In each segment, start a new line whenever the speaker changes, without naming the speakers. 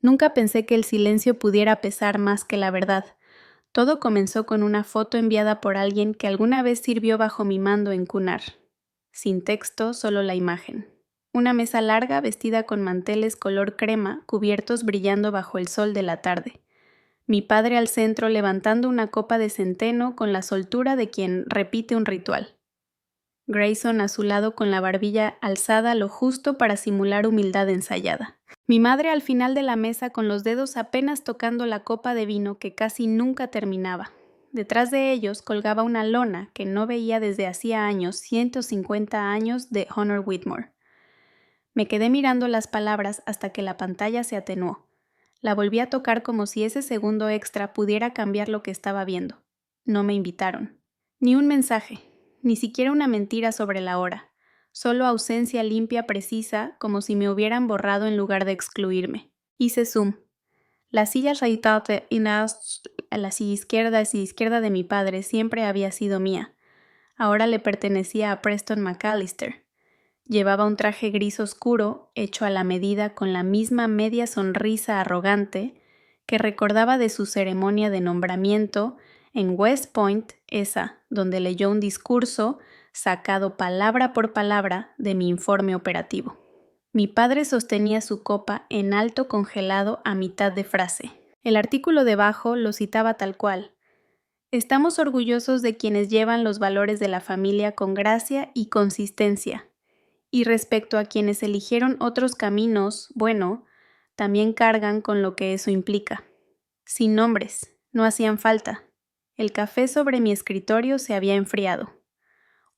Nunca pensé que el silencio pudiera pesar más que la verdad. Todo comenzó con una foto enviada por alguien que alguna vez sirvió bajo mi mando en Kunar. Sin texto, solo la imagen. Una mesa larga vestida con manteles color crema cubiertos brillando bajo el sol de la tarde. Mi padre al centro levantando una copa de centeno con la soltura de quien repite un ritual. Grayson a su lado con la barbilla alzada lo justo para simular humildad ensayada. Mi madre al final de la mesa con los dedos apenas tocando la copa de vino que casi nunca terminaba. Detrás de ellos colgaba una lona que no veía desde hacía años, 150 años, de Honor Whitmore. Me quedé mirando las palabras hasta que la pantalla se atenuó. La volví a tocar como si ese segundo extra pudiera cambiar lo que estaba viendo. No me invitaron. Ni un mensaje, ni siquiera una mentira sobre la hora. Solo ausencia limpia precisa, como si me hubieran borrado en lugar de excluirme. Hice zoom. La silla reitate a la silla izquierda de mi padre siempre había sido mía. Ahora le pertenecía a Preston McAllister. Llevaba un traje gris oscuro, hecho a la medida con la misma media sonrisa arrogante que recordaba de su ceremonia de nombramiento en West Point, esa donde leyó un discurso sacado palabra por palabra de mi informe operativo. Mi padre sostenía su copa en alto congelado a mitad de frase. El artículo debajo lo citaba tal cual. Estamos orgullosos de quienes llevan los valores de la familia con gracia y consistencia. Y respecto a quienes eligieron otros caminos, bueno, también cargan con lo que eso implica. Sin nombres, no hacían falta. El café sobre mi escritorio se había enfriado.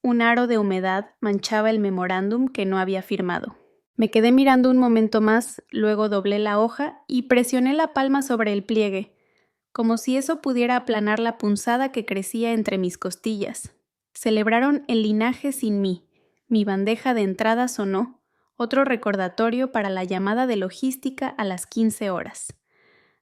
Un aro de humedad manchaba el memorándum que no había firmado. Me quedé mirando un momento más, luego doblé la hoja y presioné la palma sobre el pliegue, como si eso pudiera aplanar la punzada que crecía entre mis costillas. Celebraron el linaje sin mí. Mi bandeja de entrada sonó, otro recordatorio para la llamada de logística a las 15 horas.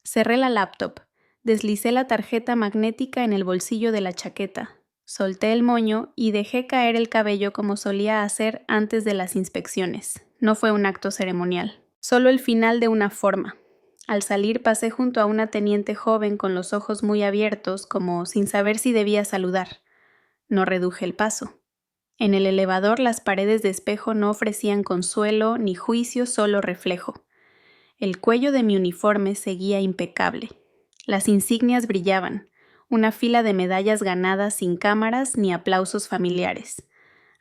Cerré la laptop, deslicé la tarjeta magnética en el bolsillo de la chaqueta, solté el moño y dejé caer el cabello como solía hacer antes de las inspecciones. No fue un acto ceremonial, solo el final de una forma. Al salir pasé junto a una teniente joven con los ojos muy abiertos, como sin saber si debía saludar. No reduje el paso. En el elevador las paredes de espejo no ofrecían consuelo ni juicio, solo reflejo. El cuello de mi uniforme seguía impecable. Las insignias brillaban, una fila de medallas ganadas sin cámaras ni aplausos familiares.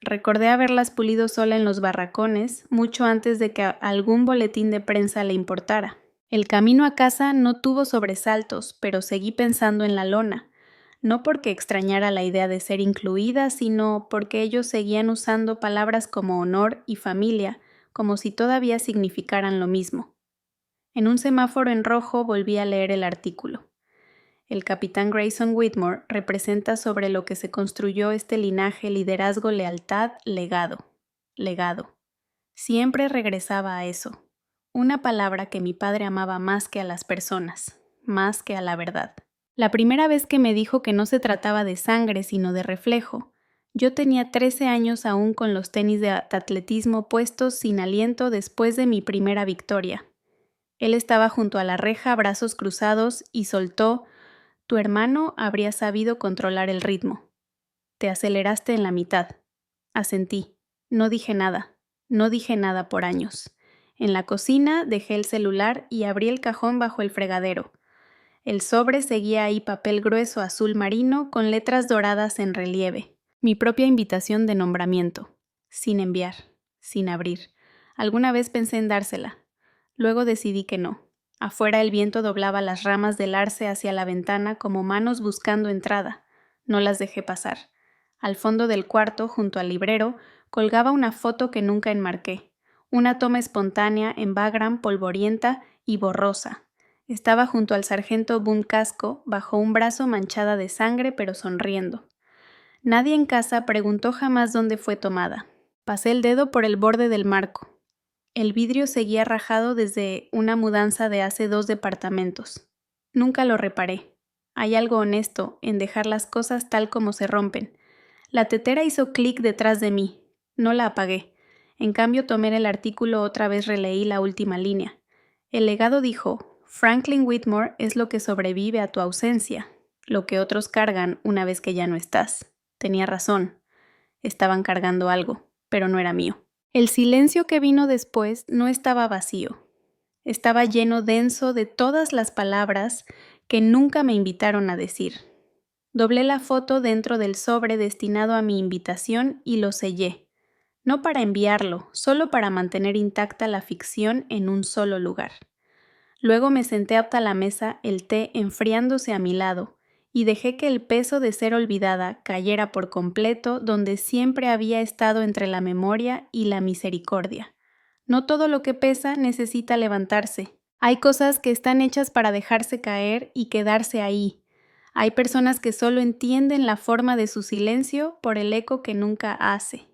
Recordé haberlas pulido sola en los barracones, mucho antes de que algún boletín de prensa le importara. El camino a casa no tuvo sobresaltos, pero seguí pensando en la lona. No porque extrañara la idea de ser incluida, sino porque ellos seguían usando palabras como honor y familia, como si todavía significaran lo mismo. En un semáforo en rojo volví a leer el artículo. El capitán Grayson Whitmore representa sobre lo que se construyó este linaje, liderazgo, lealtad, legado. Legado. Siempre regresaba a eso. Una palabra que mi padre amaba más que a las personas, más que a la verdad. La primera vez que me dijo que no se trataba de sangre sino de reflejo, yo tenía 13 años aún con los tenis de atletismo puestos sin aliento después de mi primera victoria. Él estaba junto a la reja, brazos cruzados, y soltó: «Tu hermano habría sabido controlar el ritmo. Te aceleraste en la mitad». Asentí. No dije nada. No dije nada por años. En la cocina dejé el celular y abrí el cajón bajo el fregadero. El sobre seguía ahí, papel grueso azul marino con letras doradas en relieve. Mi propia invitación de nombramiento. Sin enviar. Sin abrir. Alguna vez pensé en dársela. Luego decidí que no. Afuera el viento doblaba las ramas del arce hacia la ventana como manos buscando entrada. No las dejé pasar. Al fondo del cuarto, junto al librero, colgaba una foto que nunca enmarqué. Una toma espontánea en background polvorienta y borrosa. Estaba junto al sargento Boone Casco, bajo un brazo manchada de sangre pero sonriendo. Nadie en casa preguntó jamás dónde fue tomada. Pasé el dedo por el borde del marco. El vidrio seguía rajado desde una mudanza de hace 2 departamentos. Nunca lo reparé. Hay algo honesto en dejar las cosas tal como se rompen. La tetera hizo clic detrás de mí. No la apagué. En cambio tomé el artículo otra vez, releí la última línea. El legado dijo: Franklin Whitmore es lo que sobrevive a tu ausencia, lo que otros cargan una vez que ya no estás. Tenía razón. Estaban cargando algo, pero no era mío. El silencio que vino después no estaba vacío. Estaba lleno denso de todas las palabras que nunca me invitaron a decir. Doblé la foto dentro del sobre destinado a mi invitación y lo sellé. No para enviarlo, solo para mantener intacta la ficción en un solo lugar. Luego me senté hasta la mesa, el té enfriándose a mi lado, y dejé que el peso de ser olvidada cayera por completo donde siempre había estado entre la memoria y la misericordia. No todo lo que pesa necesita levantarse. Hay cosas que están hechas para dejarse caer y quedarse ahí. Hay personas que solo entienden la forma de su silencio por el eco que nunca hace.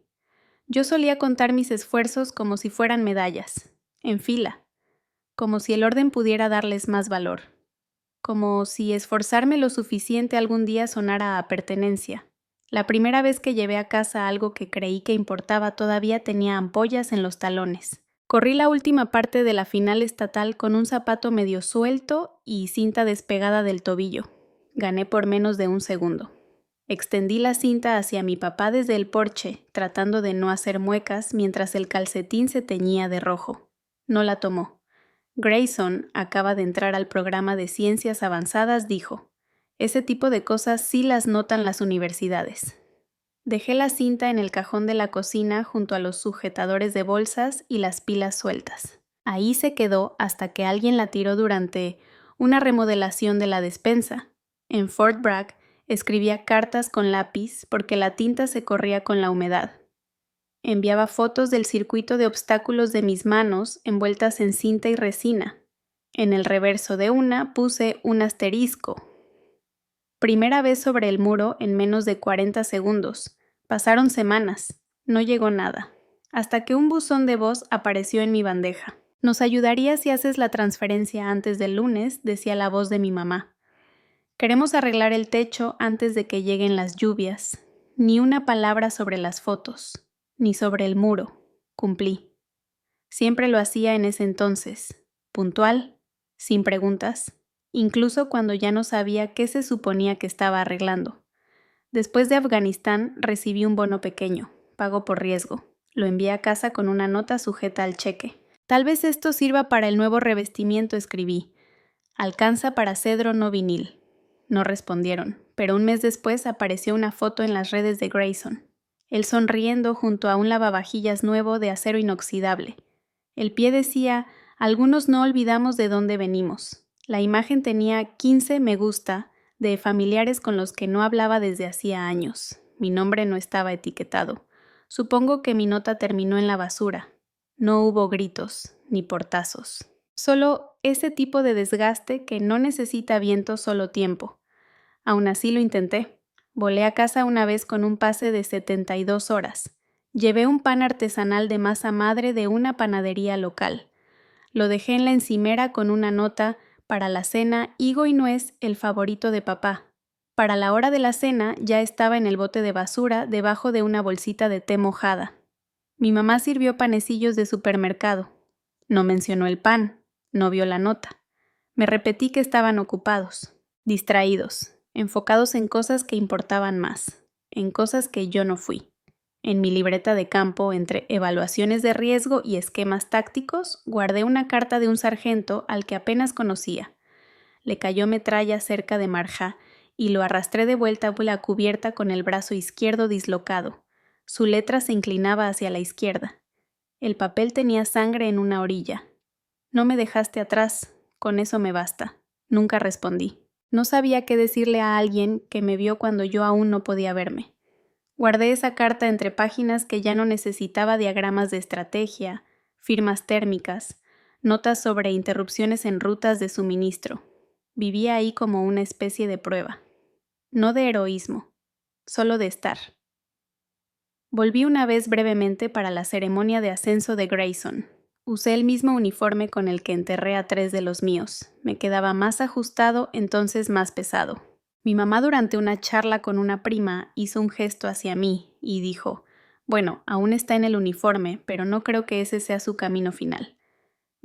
Yo solía contar mis esfuerzos como si fueran medallas, en fila, como si el orden pudiera darles más valor, como si esforzarme lo suficiente algún día sonara a pertenencia. La primera vez que llevé a casa algo que creí que importaba todavía tenía ampollas en los talones. Corrí la última parte de la final estatal con un zapato medio suelto y cinta despegada del tobillo. Gané por menos de un segundo. Extendí la cinta hacia mi papá desde el porche, tratando de no hacer muecas mientras el calcetín se teñía de rojo. No la tomó. Grayson acaba de entrar al programa de ciencias avanzadas, dijo. Ese tipo de cosas sí las notan las universidades. Dejé la cinta en el cajón de la cocina junto a los sujetadores de bolsas y las pilas sueltas. Ahí se quedó hasta que alguien la tiró durante una remodelación de la despensa. En Fort Bragg escribía cartas con lápiz porque la tinta se corría con la humedad. Enviaba fotos del circuito de obstáculos de mis manos envueltas en cinta y resina. En el reverso de una puse un asterisco. Primera vez sobre el muro en menos de 40 segundos. Pasaron semanas. No llegó nada. Hasta que un buzón de voz apareció en mi bandeja. Nos ayudaría si haces la transferencia antes del lunes, decía la voz de mi mamá. Queremos arreglar el techo antes de que lleguen las lluvias. Ni una palabra sobre las fotos, ni sobre el muro. Cumplí. Siempre lo hacía en ese entonces. Puntual, sin preguntas. Incluso cuando ya no sabía qué se suponía que estaba arreglando. Después de Afganistán recibí un bono pequeño, pago por riesgo. Lo envié a casa con una nota sujeta al cheque. Tal vez esto sirva para el nuevo revestimiento, escribí. Alcanza para cedro no vinil. No respondieron, pero un mes después apareció una foto en las redes de Grayson. Él sonriendo junto a un lavavajillas nuevo de acero inoxidable. El pie decía, algunos no olvidamos de dónde venimos. La imagen tenía 15 me gusta de familiares con los que no hablaba desde hacía años. Mi nombre no estaba etiquetado. Supongo que mi nota terminó en la basura. No hubo gritos, ni portazos. Solo ese tipo de desgaste que no necesita viento, solo tiempo. Aún así lo intenté. Volé a casa una vez con un pase de 72 horas. Llevé un pan artesanal de masa madre de una panadería local. Lo dejé en la encimera con una nota: para la cena, higo y nuez, el favorito de papá. Para la hora de la cena ya estaba en el bote de basura debajo de una bolsita de té mojada. Mi mamá sirvió panecillos de supermercado. No mencionó el pan, no vio la nota. Me repetí que estaban ocupados, distraídos, enfocados en cosas que importaban más, en cosas que yo no fui. En mi libreta de campo, entre evaluaciones de riesgo y esquemas tácticos, guardé una carta de un sargento al que apenas conocía. Le cayó metralla cerca de Marjá y lo arrastré de vuelta a la cubierta con el brazo izquierdo dislocado. Su letra se inclinaba hacia la izquierda. El papel tenía sangre en una orilla. No me dejaste atrás, con eso me basta. Nunca respondí. No sabía qué decirle a alguien que me vio cuando yo aún no podía verme. Guardé esa carta entre páginas que ya no necesitaba diagramas de estrategia, firmas térmicas, notas sobre interrupciones en rutas de suministro. Vivía ahí como una especie de prueba. No de heroísmo, solo de estar. Volví una vez brevemente para la ceremonia de ascenso de Grayson. Usé el mismo uniforme con el que enterré a 3 de los míos. Me quedaba más ajustado, entonces más pesado. Mi mamá, durante una charla con una prima, hizo un gesto hacia mí y dijo: bueno, aún está en el uniforme, pero no creo que ese sea su camino final.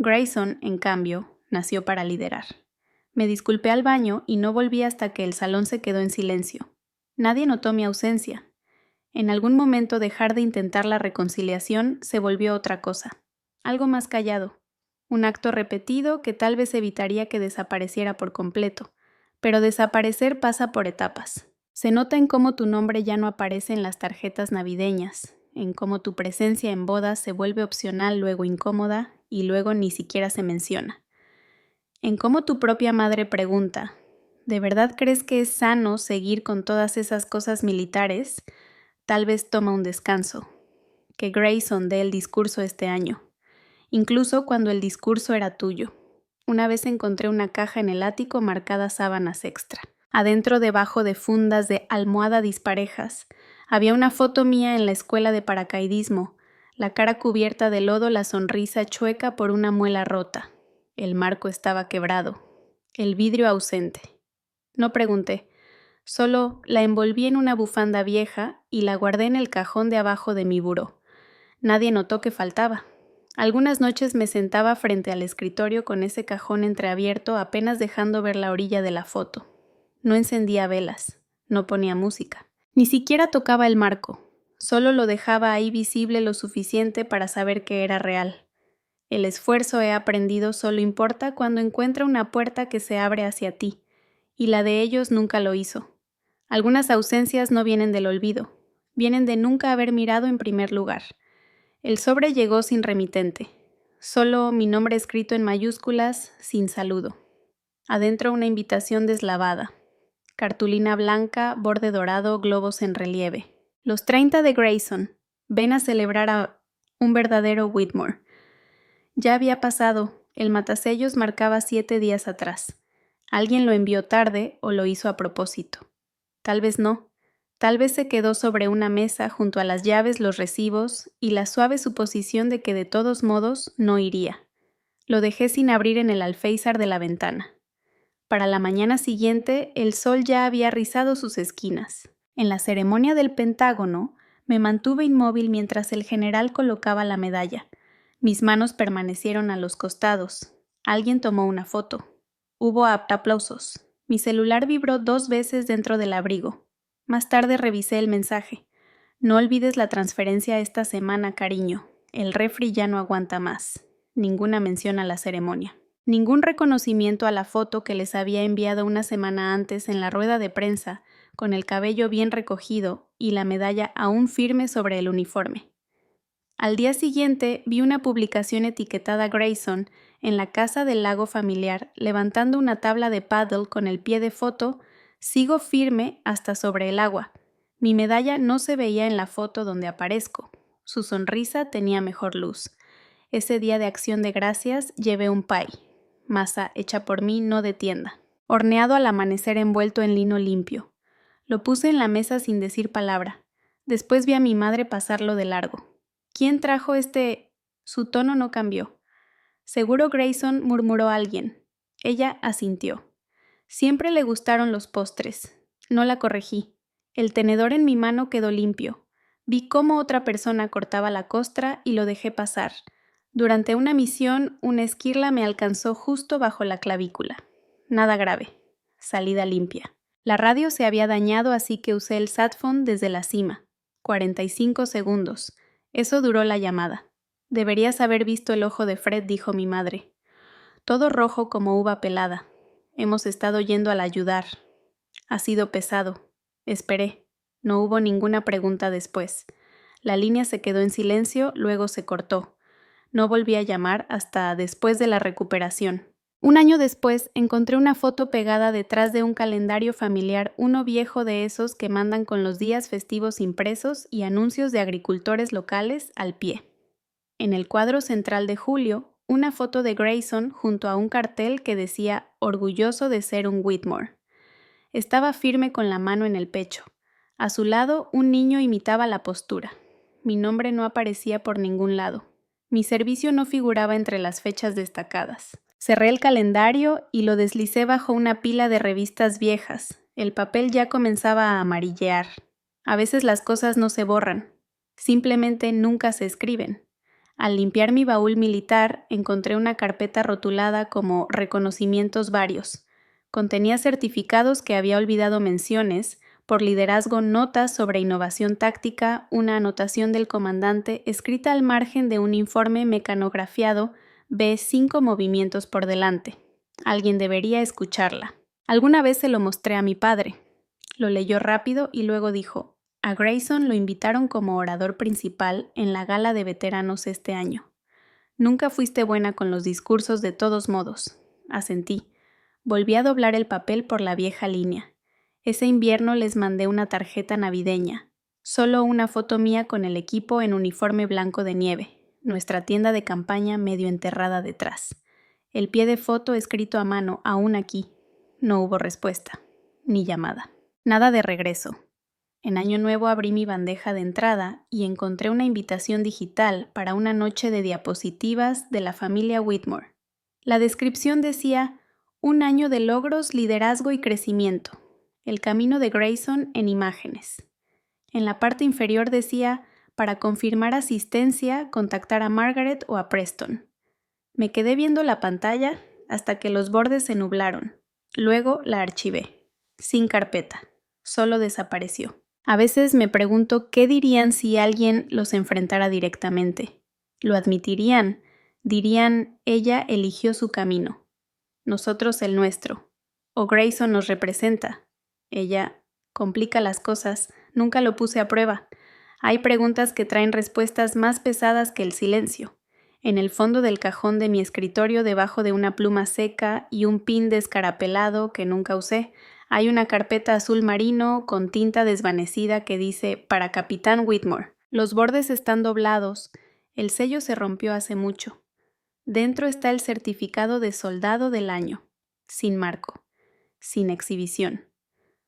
Grayson, en cambio, nació para liderar. Me disculpé al baño y no volví hasta que el salón se quedó en silencio. Nadie notó mi ausencia. En algún momento dejar de intentar la reconciliación se volvió otra cosa, algo más callado, un acto repetido que tal vez evitaría que desapareciera por completo, pero desaparecer pasa por etapas. Se nota en cómo tu nombre ya no aparece en las tarjetas navideñas, en cómo tu presencia en bodas se vuelve opcional, luego incómoda y luego ni siquiera se menciona. En cómo tu propia madre pregunta, ¿de verdad crees que es sano seguir con todas esas cosas militares? Tal vez toma un descanso. Que Grayson dé el discurso este año. Incluso cuando el discurso era tuyo. Una vez encontré una caja en el ático marcada sábanas extra. Adentro, debajo de fundas de almohada disparejas, había una foto mía en la escuela de paracaidismo, la cara cubierta de lodo, la sonrisa chueca por una muela rota. El marco estaba quebrado, el vidrio ausente. No pregunté. Solo la envolví en una bufanda vieja y la guardé en el cajón de abajo de mi buró. Nadie notó que faltaba. Algunas noches me sentaba frente al escritorio con ese cajón entreabierto, apenas dejando ver la orilla de la foto. No encendía velas, no ponía música. Ni siquiera tocaba el marco. Solo lo dejaba ahí visible lo suficiente para saber que era real. El esfuerzo, he aprendido, solo importa cuando encuentra una puerta que se abre hacia ti, y la de ellos nunca lo hizo. Algunas ausencias no vienen del olvido, vienen de nunca haber mirado en primer lugar. El sobre llegó sin remitente, solo mi nombre escrito en mayúsculas, sin saludo. Adentro una invitación deslavada, cartulina blanca, borde dorado, globos en relieve. Los 30 de Grayson, ven a celebrar a un verdadero Whitmore. Ya había pasado, el matasellos marcaba 7 días atrás. Alguien lo envió tarde o lo hizo a propósito. Tal vez no. Tal vez se quedó sobre una mesa junto a las llaves, los recibos y la suave suposición de que de todos modos no iría. Lo dejé sin abrir en el alféizar de la ventana. Para la mañana siguiente, el sol ya había rizado sus esquinas. En la ceremonia del Pentágono, me mantuve inmóvil mientras el general colocaba la medalla. Mis manos permanecieron a los costados. Alguien tomó una foto. Hubo aplausos. Mi celular vibró 2 veces dentro del abrigo. Más tarde revisé el mensaje. No olvides la transferencia esta semana, cariño. El refri ya no aguanta más. Ninguna mención a la ceremonia. Ningún reconocimiento a la foto que les había enviado una semana antes en la rueda de prensa, con el cabello bien recogido y la medalla aún firme sobre el uniforme. Al día siguiente vi una publicación etiquetada Grayson en la casa del lago familiar, levantando una tabla de paddle con el pie de foto, sigo firme hasta sobre el agua. Mi medalla no se veía en la foto donde aparezco. Su sonrisa tenía mejor luz. Ese día de acción de gracias llevé un pie, masa hecha por mí, no de tienda, horneado al amanecer envuelto en lino limpio. Lo puse en la mesa sin decir palabra. Después vi a mi madre pasarlo de largo. ¿Quién trajo este? Su tono no cambió. Seguro Grayson, murmuró alguien. Ella asintió. Siempre le gustaron los postres. No la corregí. El tenedor en mi mano quedó limpio. Vi cómo otra persona cortaba la costra y lo dejé pasar. Durante una misión, una esquirla me alcanzó justo bajo la clavícula. Nada grave. Salida limpia. La radio se había dañado, así que usé el satphone desde la cima. 45 segundos. Eso duró la llamada. Deberías haber visto el ojo de Fred, dijo mi madre. Todo rojo como uva pelada. Hemos estado yendo al ayudar. Ha sido pesado. Esperé. No hubo ninguna pregunta después. La línea se quedó en silencio, luego se cortó. No volví a llamar hasta después de la recuperación. Un año después encontré una foto pegada detrás de un calendario familiar, uno viejo de esos que mandan con los días festivos impresos y anuncios de agricultores locales al pie. En el cuadro central de julio, una foto de Grayson junto a un cartel que decía «Orgulloso de ser un Whitmore». Estaba firme con la mano en el pecho. A su lado, un niño imitaba la postura. Mi nombre no aparecía por ningún lado. Mi servicio no figuraba entre las fechas destacadas. Cerré el calendario y lo deslicé bajo una pila de revistas viejas. El papel ya comenzaba a amarillear. A veces las cosas no se borran. Simplemente nunca se escriben. Al limpiar mi baúl militar, encontré una carpeta rotulada como reconocimientos varios. Contenía certificados que había olvidado menciones, por liderazgo notas sobre innovación táctica, una anotación del comandante escrita al margen de un informe mecanografiado ve 5 movimientos por delante. Alguien debería escucharla. Alguna vez se lo mostré a mi padre. Lo leyó rápido y luego dijo: a Grayson lo invitaron como orador principal en la gala de veteranos este año. Nunca fuiste buena con los discursos de todos modos. Asentí. Volví a doblar el papel por la vieja línea. Ese invierno les mandé una tarjeta navideña. Solo una foto mía con el equipo en uniforme blanco de nieve. Nuestra tienda de campaña medio enterrada detrás. El pie de foto escrito a mano aún aquí. No hubo respuesta. Ni llamada. Nada de regreso. En Año Nuevo abrí mi bandeja de entrada y encontré una invitación digital para una noche de diapositivas de la familia Whitmore. La descripción decía: un año de logros, liderazgo y crecimiento. El camino de Grayson en imágenes. En la parte inferior decía: para confirmar asistencia, contactar a Margaret o a Preston. Me quedé viendo la pantalla hasta que los bordes se nublaron. Luego la archivé. Sin carpeta. Solo desapareció. A veces me pregunto qué dirían si alguien los enfrentara directamente. ¿Lo admitirían? Dirían: ella eligió su camino. Nosotros el nuestro. O Grayson nos representa. Ella complica las cosas. Nunca lo puse a prueba. Hay preguntas que traen respuestas más pesadas que el silencio. En el fondo del cajón de mi escritorio, debajo de una pluma seca y un pin descarapelado que nunca usé, hay una carpeta azul marino con tinta desvanecida que dice: para Capitán Whitmore. Los bordes están doblados. El sello se rompió hace mucho. Dentro está el certificado de soldado del año. Sin marco. Sin exhibición.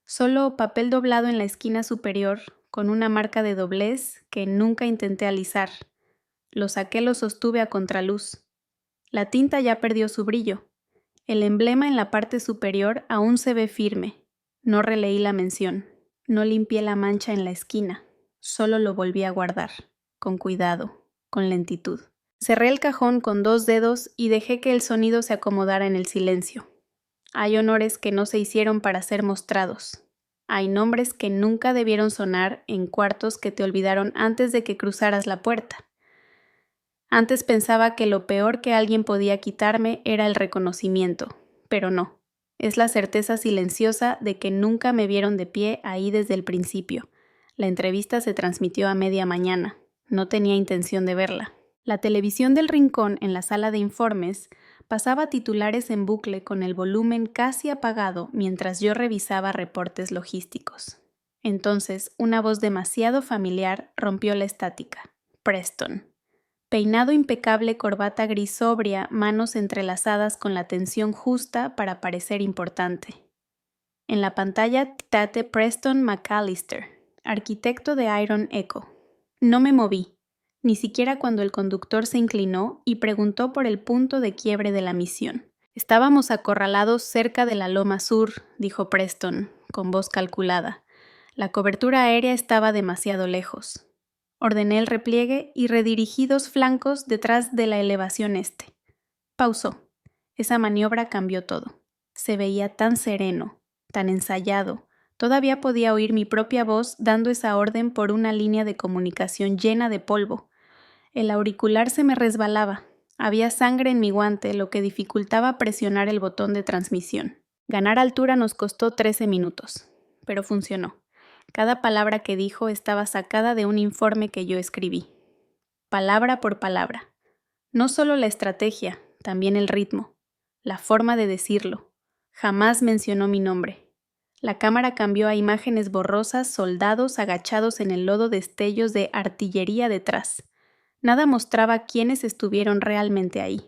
Solo papel doblado en la esquina superior, con una marca de doblez que nunca intenté alisar. Lo saqué, lo sostuve a contraluz. La tinta ya perdió su brillo. El emblema en la parte superior aún se ve firme. No releí la mención. No limpié la mancha en la esquina. Solo lo volví a guardar. Con cuidado. Con lentitud. Cerré el cajón con 2 dedos y dejé que el sonido se acomodara en el silencio. Hay honores que no se hicieron para ser mostrados. Hay nombres que nunca debieron sonar en cuartos que te olvidaron antes de que cruzaras la puerta. Antes pensaba que lo peor que alguien podía quitarme era el reconocimiento, pero no. Es la certeza silenciosa de que nunca me vieron de pie ahí desde el principio. La entrevista se transmitió a media mañana. No tenía intención de verla. La televisión del rincón en la sala de informes pasaba titulares en bucle con el volumen casi apagado mientras yo revisaba reportes logísticos. Entonces, una voz demasiado familiar rompió la estática. Preston. Peinado impecable, corbata gris sobria, manos entrelazadas con la tensión justa para parecer importante. En la pantalla, Tate Preston McAllister, arquitecto de Iron Echo. No me moví, ni siquiera cuando el conductor se inclinó y preguntó por el punto de quiebre de la misión. Estábamos acorralados cerca de la Loma Sur, dijo Preston, con voz calculada. La cobertura aérea estaba demasiado lejos. Ordené el repliegue y redirigí 2 flancos detrás de la elevación este. Pausó. Esa maniobra cambió todo. Se veía tan sereno, tan ensayado. Todavía podía oír mi propia voz dando esa orden por una línea de comunicación llena de polvo. El auricular se me resbalaba. Había sangre en mi guante, lo que dificultaba presionar el botón de transmisión. Ganar altura nos costó 13 minutos, pero funcionó. Cada palabra que dijo estaba sacada de un informe que yo escribí. Palabra por palabra. No solo la estrategia, también el ritmo, la forma de decirlo. Jamás mencionó mi nombre. La cámara cambió a imágenes borrosas, soldados agachados en el lodo, destellos de artillería detrás. Nada mostraba quiénes estuvieron realmente ahí.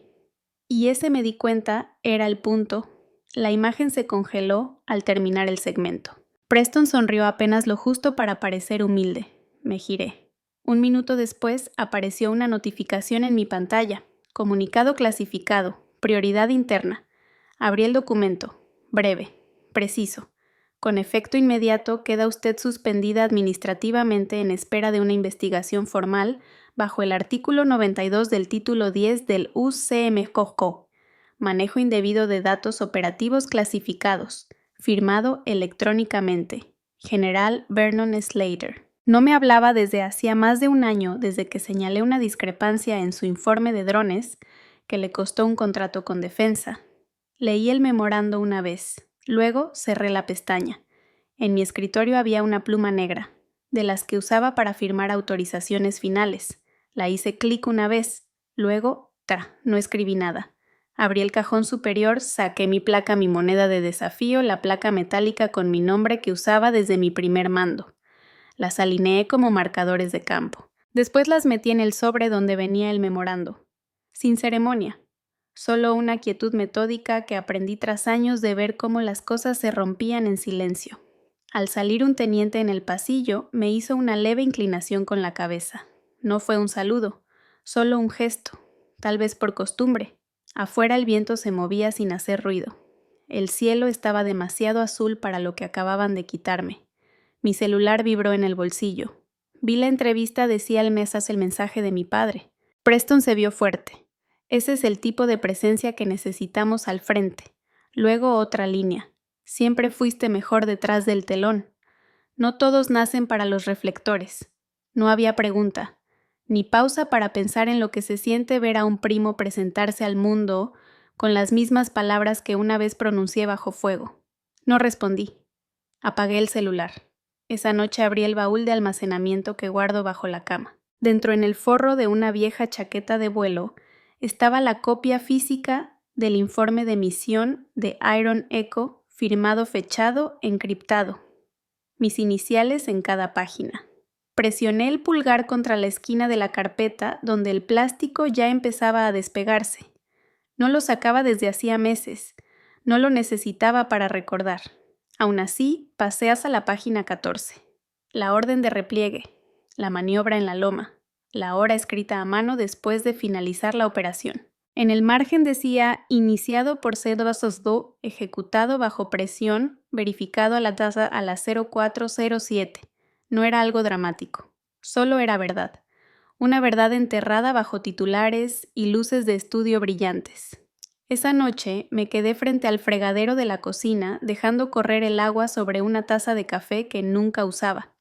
Y ese, me di cuenta, era el punto. La imagen se congeló al terminar el segmento. Preston sonrió apenas lo justo para parecer humilde. Me giré. 1 minuto después apareció una notificación en mi pantalla. Comunicado clasificado. Prioridad interna. Abrí el documento. Breve. Preciso. Con efecto inmediato queda usted suspendida administrativamente en espera de una investigación formal bajo el artículo 92 del título 10 del UCMJC, manejo indebido de datos operativos clasificados, firmado electrónicamente, General Vernon Slater. No me hablaba desde hacía más de un año desde que señalé una discrepancia en su informe de drones que le costó un contrato con defensa. Leí el memorando una vez, luego cerré la pestaña. En mi escritorio había una pluma negra, de las que usaba para firmar autorizaciones finales. La hice clic una vez, luego, no escribí nada. Abrí el cajón superior, saqué mi placa, mi moneda de desafío, la placa metálica con mi nombre que usaba desde mi primer mando. Las alineé como marcadores de campo. Después las metí en el sobre donde venía el memorando. Sin ceremonia. Solo una quietud metódica que aprendí tras años de ver cómo las cosas se rompían en silencio. Al salir un teniente en el pasillo, me hizo una leve inclinación con la cabeza. No fue un saludo, solo un gesto, tal vez por costumbre. Afuera el viento se movía sin hacer ruido. El cielo estaba demasiado azul para lo que acababan de quitarme. Mi celular vibró en el bolsillo. Vi la entrevista, decía al mesas el mensaje de mi padre. Preston se vio fuerte. Ese es el tipo de presencia que necesitamos al frente. Luego otra línea. Siempre fuiste mejor detrás del telón. No todos nacen para los reflectores. No había pregunta, ni pausa para pensar en lo que se siente ver a un primo presentarse al mundo con las mismas palabras que una vez pronuncié bajo fuego. No respondí. Apagué el celular. Esa noche abrí el baúl de almacenamiento que guardo bajo la cama. Dentro, en el forro de una vieja chaqueta de vuelo, estaba la copia física del informe de misión de Iron Echo, firmado, fechado, encriptado. Mis iniciales en cada página. Presioné el pulgar contra la esquina de la carpeta donde el plástico ya empezaba a despegarse. No lo sacaba desde hacía meses. No lo necesitaba para recordar. Aún así, pasé hasta la página 14. La orden de repliegue, la maniobra en la loma, la hora escrita a mano después de finalizar la operación. En el margen decía, iniciado por C222, ejecutado bajo presión, verificado a la tasa a las 0407. No era algo dramático, solo era verdad. Una verdad enterrada bajo titulares y luces de estudio brillantes. Esa noche me quedé frente al fregadero de la cocina, dejando correr el agua sobre una taza de café que nunca usaba.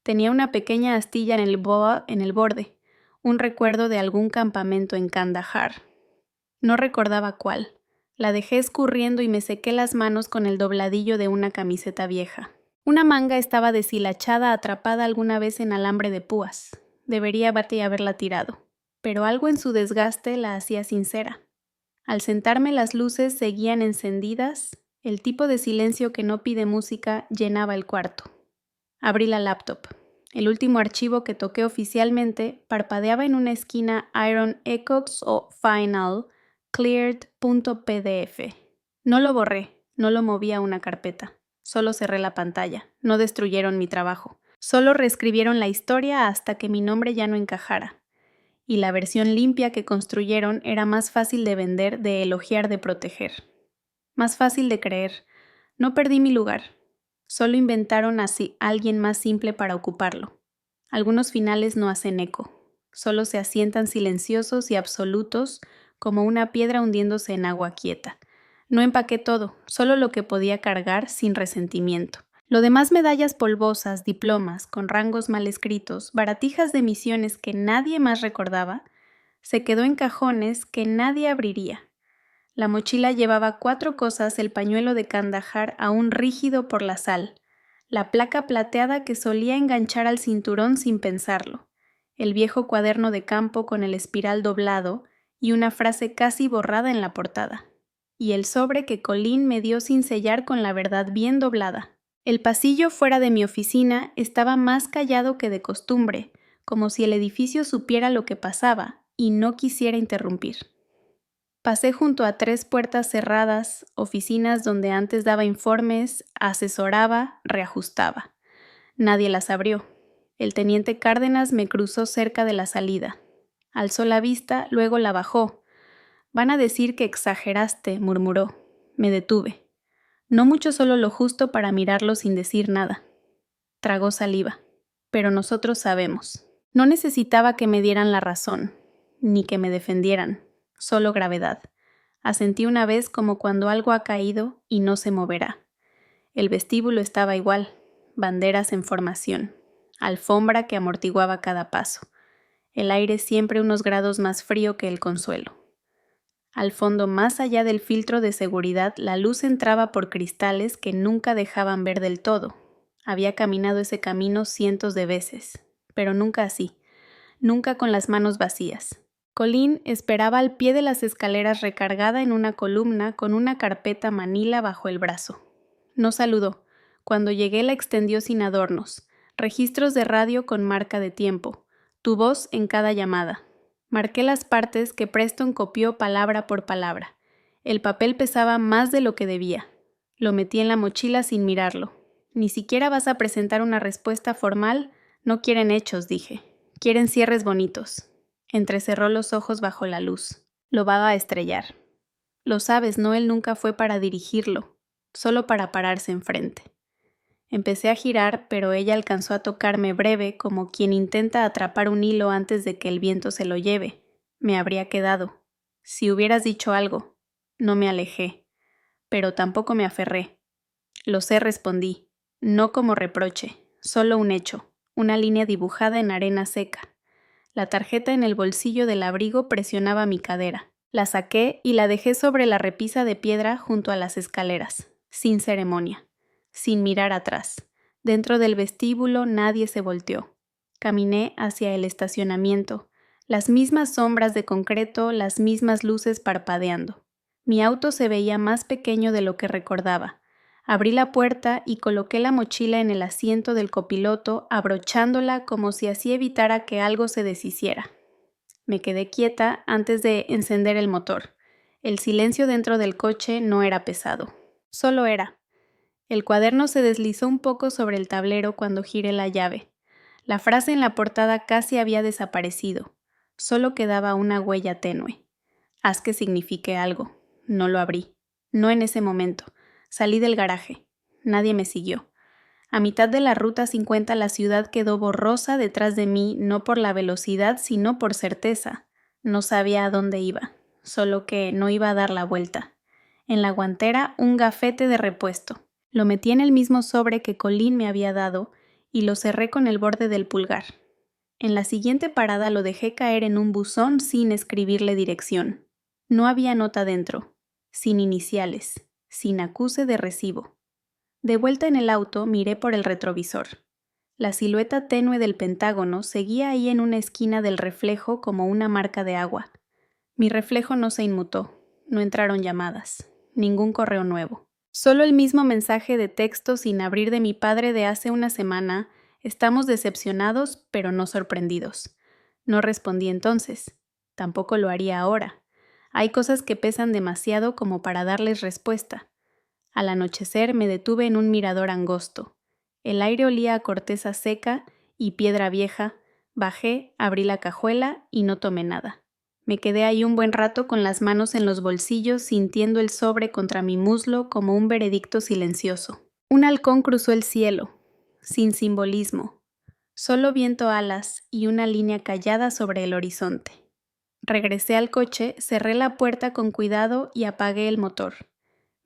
Tenía una pequeña astilla en el borde, un recuerdo de algún campamento en Kandahar. No recordaba cuál. La dejé escurriendo y me sequé las manos con el dobladillo de una camiseta vieja. Una manga estaba deshilachada, atrapada alguna vez en alambre de púas. Debería haberla tirado, pero algo en su desgaste la hacía sincera. Al sentarme, las luces seguían encendidas, el tipo de silencio que no pide música llenaba el cuarto. Abrí la laptop. El último archivo que toqué oficialmente parpadeaba en una esquina Iron Echoes o Final Cleared.pdf. No lo borré, no lo moví a una carpeta. Solo cerré la pantalla. No destruyeron mi trabajo. Solo reescribieron la historia hasta que mi nombre ya no encajara. Y la versión limpia que construyeron era más fácil de vender, de elogiar, de proteger. Más fácil de creer. No perdí mi lugar. Solo inventaron así alguien más simple para ocuparlo. Algunos finales no hacen eco. Solo se asientan silenciosos y absolutos como una piedra hundiéndose en agua quieta. No empaqué todo, solo lo que podía cargar sin resentimiento. Lo demás, medallas polvosas, diplomas con rangos mal escritos, baratijas de misiones que nadie más recordaba, se quedó en cajones que nadie abriría. La mochila llevaba 4 cosas: el pañuelo de Kandahar aún rígido por la sal, la placa plateada que solía enganchar al cinturón sin pensarlo, el viejo cuaderno de campo con el espiral doblado y una frase casi borrada en la portada, y el sobre que Colin me dio sin sellar con la verdad bien doblada. El pasillo fuera de mi oficina estaba más callado que de costumbre, como si el edificio supiera lo que pasaba y no quisiera interrumpir. Pasé junto a 3 puertas cerradas, oficinas donde antes daba informes, asesoraba, reajustaba. Nadie las abrió. El teniente Cárdenas me cruzó cerca de la salida. Alzó la vista, luego la bajó. Van a decir que exageraste, murmuró. Me detuve. No mucho, solo lo justo para mirarlo sin decir nada. Tragó saliva. Pero nosotros sabemos. No necesitaba que me dieran la razón, ni que me defendieran, solo gravedad. Asentí una vez como cuando algo ha caído y no se moverá. El vestíbulo estaba igual, banderas en formación, alfombra que amortiguaba cada paso, el aire siempre unos grados más frío que el consuelo. Al fondo, más allá del filtro de seguridad, la luz entraba por cristales que nunca dejaban ver del todo. Había caminado ese camino cientos de veces, pero nunca así, nunca con las manos vacías. Colleen esperaba al pie de las escaleras recargada en una columna con una carpeta manila bajo el brazo. No saludó. Cuando llegué la extendió sin adornos, registros de radio con marca de tiempo, tu voz en cada llamada. Marqué las partes que Preston copió palabra por palabra. El papel pesaba más de lo que debía. Lo metí en la mochila sin mirarlo. Ni siquiera vas a presentar una respuesta formal. No quieren hechos, dije. Quieren cierres bonitos. Entrecerró los ojos bajo la luz. Lo va a estrellar. Lo sabes, ¿no? Él nunca fue para dirigirlo, solo para pararse enfrente. Empecé a girar, pero ella alcanzó a tocarme breve, como quien intenta atrapar un hilo antes de que el viento se lo lleve. Me habría quedado. Si hubieras dicho algo. No me alejé, pero tampoco me aferré. Lo sé, respondí, no como reproche, solo un hecho, una línea dibujada en arena seca. La tarjeta en el bolsillo del abrigo presionaba mi cadera. La saqué y la dejé sobre la repisa de piedra junto a las escaleras, sin ceremonia, sin mirar atrás. Dentro del vestíbulo nadie se volteó. Caminé hacia el estacionamiento, las mismas sombras de concreto, las mismas luces parpadeando. Mi auto se veía más pequeño de lo que recordaba. Abrí la puerta y coloqué la mochila en el asiento del copiloto, abrochándola como si así evitara que algo se deshiciera. Me quedé quieta antes de encender el motor. El silencio dentro del coche no era pesado. Solo era. El cuaderno se deslizó un poco sobre el tablero cuando giré la llave. La frase en la portada casi había desaparecido. Solo quedaba una huella tenue. Haz que signifique algo. No lo abrí. No en ese momento. Salí del garaje. Nadie me siguió. A mitad de la ruta 50 la ciudad quedó borrosa detrás de mí, no por la velocidad, sino por certeza. No sabía a dónde iba, solo que no iba a dar la vuelta. En la guantera, un gafete de repuesto. Lo metí en el mismo sobre que Colleen me había dado y lo cerré con el borde del pulgar. En la siguiente parada lo dejé caer en un buzón sin escribirle dirección. No había nota dentro, sin iniciales, sin acuse de recibo. De vuelta en el auto, miré por el retrovisor. La silueta tenue del Pentágono seguía ahí en una esquina del reflejo como una marca de agua. Mi reflejo no se inmutó, no entraron llamadas, ningún correo nuevo. Solo el mismo mensaje de texto sin abrir de mi padre de hace una semana: estamos decepcionados, pero no sorprendidos. No respondí entonces. Tampoco lo haría ahora. Hay cosas que pesan demasiado como para darles respuesta. Al anochecer me detuve en un mirador angosto. El aire olía a corteza seca y piedra vieja. Bajé, abrí la cajuela y no tomé nada. Me quedé ahí un buen rato con las manos en los bolsillos, sintiendo el sobre contra mi muslo como un veredicto silencioso. Un halcón cruzó el cielo, sin simbolismo. Solo viento alas y una línea callada sobre el horizonte. Regresé al coche, cerré la puerta con cuidado y apagué el motor.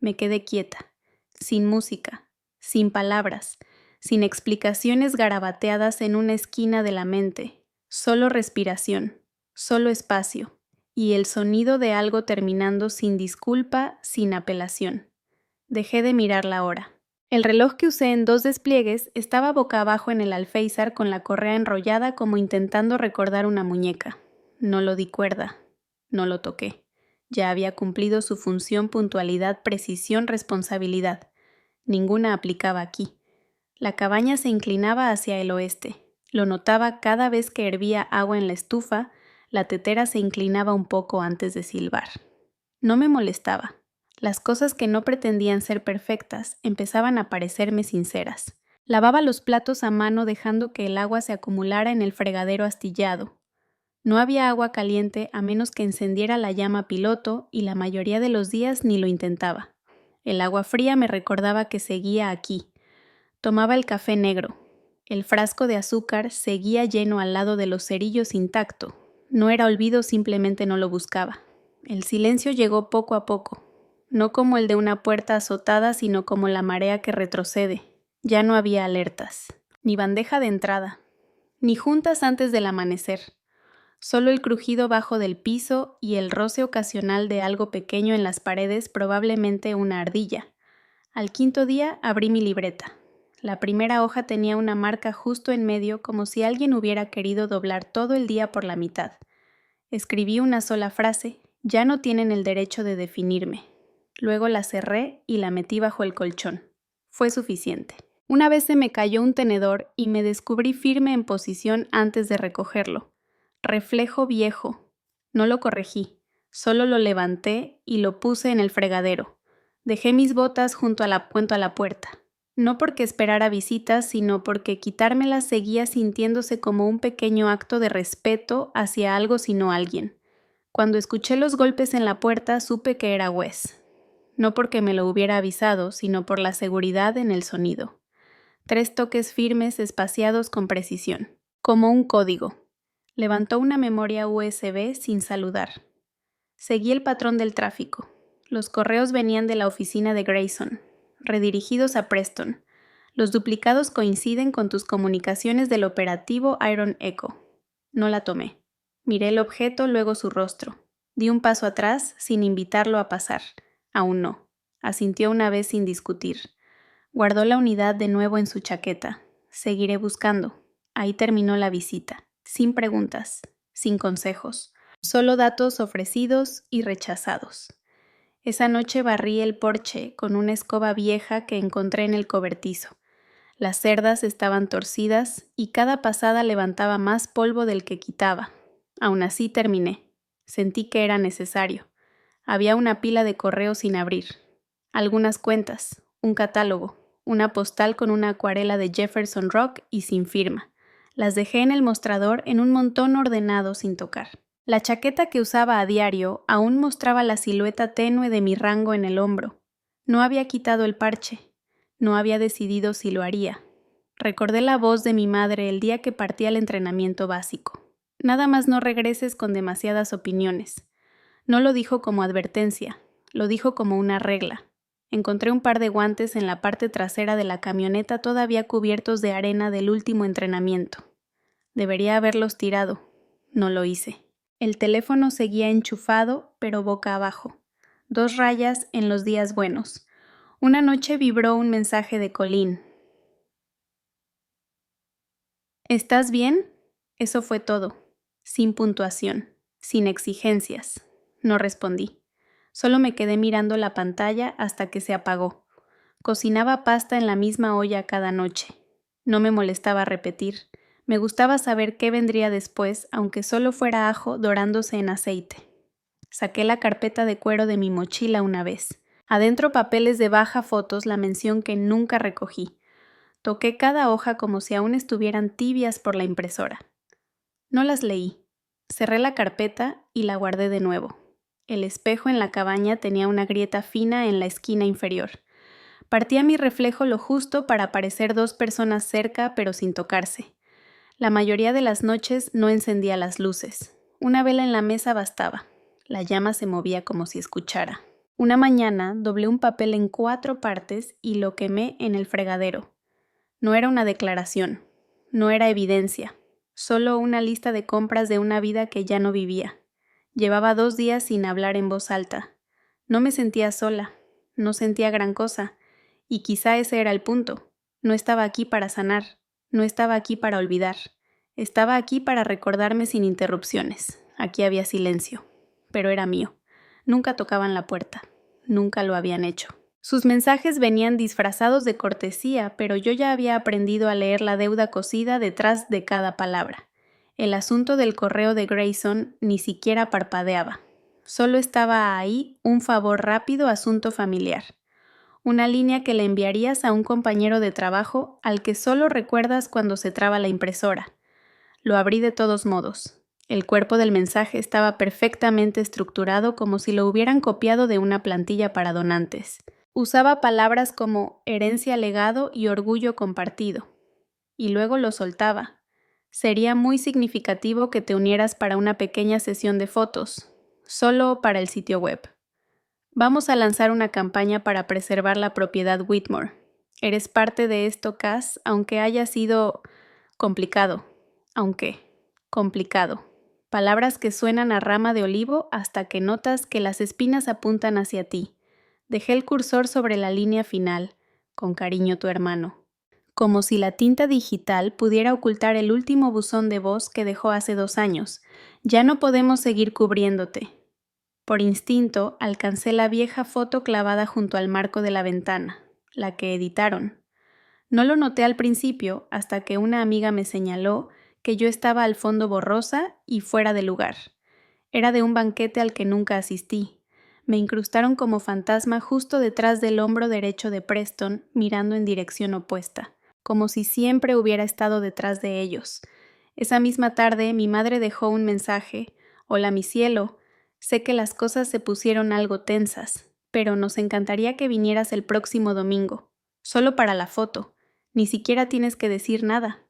Me quedé quieta, sin música, sin palabras, sin explicaciones garabateadas en una esquina de la mente, solo respiración, solo espacio, y el sonido de algo terminando sin disculpa, sin apelación. Dejé de mirar la hora. El reloj que usé en 2 despliegues estaba boca abajo en el alféizar con la correa enrollada como intentando recordar una muñeca. No lo di cuerda, no lo toqué. Ya había cumplido su función: puntualidad, precisión, responsabilidad. Ninguna aplicaba aquí. La cabaña se inclinaba hacia el oeste. Lo notaba cada vez que hervía agua en la estufa. La tetera se inclinaba un poco antes de silbar. No me molestaba. Las cosas que no pretendían ser perfectas empezaban a parecerme sinceras. Lavaba los platos a mano dejando que el agua se acumulara en el fregadero astillado. No había agua caliente a menos que encendiera la llama piloto y la mayoría de los días ni lo intentaba. El agua fría me recordaba que seguía aquí. Tomaba el café negro. El frasco de azúcar seguía lleno al lado de los cerillos intacto. No era olvido, simplemente no lo buscaba. El silencio llegó poco a poco, no como el de una puerta azotada, sino como la marea que retrocede. Ya no había alertas, ni bandeja de entrada, ni juntas antes del amanecer. Solo el crujido bajo del piso y el roce ocasional de algo pequeño en las paredes, probablemente una ardilla. Al quinto día abrí mi libreta. La primera hoja tenía una marca justo en medio, como si alguien hubiera querido doblar todo el día por la mitad. Escribí una sola frase: ya no tienen el derecho de definirme. Luego la cerré y la metí bajo el colchón. Fue suficiente. Una vez se me cayó un tenedor y me descubrí firme en posición antes de recogerlo. Reflejo viejo. No lo corregí, solo lo levanté y lo puse en el fregadero. Dejé mis botas junto a la puerta. No porque esperara visitas, sino porque quitármelas seguía sintiéndose como un pequeño acto de respeto hacia algo sino alguien. Cuando escuché los golpes en la puerta, supe que era Wes. No porque me lo hubiera avisado, sino por la seguridad en el sonido. 3 toques firmes espaciados con precisión, como un código. Levantó una memoria USB sin saludar. Seguí el patrón del tráfico. Los correos venían de la oficina de Grayson, redirigidos a Preston. Los duplicados coinciden con tus comunicaciones del operativo Iron Echo. No la tomé. Miré el objeto, luego su rostro. Di un paso atrás sin invitarlo a pasar. Aún no. Asintió una vez sin discutir. Guardó la unidad de nuevo en su chaqueta. Seguiré buscando. Ahí terminó la visita. Sin preguntas, sin consejos. Solo datos ofrecidos y rechazados. Esa noche barrí el porche con una escoba vieja que encontré en el cobertizo. Las cerdas estaban torcidas y cada pasada levantaba más polvo del que quitaba. Aún así terminé. Sentí que era necesario. Había una pila de correos sin abrir. Algunas cuentas, un catálogo, una postal con una acuarela de Jefferson Rock y sin firma. Las dejé en el mostrador en un montón ordenado sin tocar. La chaqueta que usaba a diario aún mostraba la silueta tenue de mi rango en el hombro. No había quitado el parche. No había decidido si lo haría. Recordé la voz de mi madre el día que partí al entrenamiento básico. Nada más no regreses con demasiadas opiniones. No lo dijo como advertencia, lo dijo como una regla. Encontré un par de guantes en la parte trasera de la camioneta todavía cubiertos de arena del último entrenamiento. Debería haberlos tirado. No lo hice. El teléfono seguía enchufado, pero boca abajo. 2 rayas en los días buenos. Una noche vibró un mensaje de Colleen. ¿Estás bien? Eso fue todo. Sin puntuación, sin exigencias. No respondí. Solo me quedé mirando la pantalla hasta que se apagó. Cocinaba pasta en la misma olla cada noche. No me molestaba repetir. Me gustaba saber qué vendría después, aunque solo fuera ajo dorándose en aceite. Saqué la carpeta de cuero de mi mochila una vez. Adentro papeles de baja fotos, la mención que nunca recogí. Toqué cada hoja como si aún estuvieran tibias por la impresora. No las leí. Cerré la carpeta y la guardé de nuevo. El espejo en la cabaña tenía una grieta fina en la esquina inferior. Partía mi reflejo lo justo para parecer 2 personas cerca pero sin tocarse. La mayoría de las noches no encendía las luces. Una vela en la mesa bastaba. La llama se movía como si escuchara. Una mañana doblé un papel en 4 partes y lo quemé en el fregadero. No era una declaración, no era evidencia, solo una lista de compras de una vida que ya no vivía. Llevaba 2 días sin hablar en voz alta. No me sentía sola, no sentía gran cosa, y quizá ese era el punto. No estaba aquí para sanar, no estaba aquí para olvidar. Estaba aquí para recordarme sin interrupciones. Aquí había silencio, pero era mío. Nunca tocaban la puerta, nunca lo habían hecho. Sus mensajes venían disfrazados de cortesía, pero yo ya había aprendido a leer la deuda cosida detrás de cada palabra. El asunto del correo de Grayson ni siquiera parpadeaba. Solo estaba ahí un favor rápido, asunto familiar. Una línea que le enviarías a un compañero de trabajo al que solo recuerdas cuando se traba la impresora. Lo abrí de todos modos. El cuerpo del mensaje estaba perfectamente estructurado como si lo hubieran copiado de una plantilla para donantes. Usaba palabras como herencia legado y orgullo compartido. y luego lo soltaba. Sería muy significativo que te unieras para una pequeña sesión de fotos, solo para el sitio web. Vamos a lanzar una campaña para preservar la propiedad Whitmore. Eres parte de esto, Cass, aunque haya sido complicado. Complicado. Palabras que suenan a rama de olivo hasta que notas que las espinas apuntan hacia ti. Dejé el cursor sobre la línea final. Con cariño, tu hermano. Como si la tinta digital pudiera ocultar el último buzón de voz que dejó hace 2 años. Ya no podemos seguir cubriéndote. Por instinto, alcancé la vieja foto clavada junto al marco de la ventana, la que editaron. No lo noté al principio hasta que una amiga me señaló que yo estaba al fondo borrosa y fuera de lugar. Era de un banquete al que nunca asistí. Me incrustaron como fantasma justo detrás del hombro derecho de Preston, mirando en dirección opuesta, como si siempre hubiera estado detrás de ellos. Esa misma tarde mi madre dejó un mensaje: «Hola, mi cielo. Sé que las cosas se pusieron algo tensas, pero nos encantaría que vinieras el próximo domingo. Solo para la foto. Ni siquiera tienes que decir nada».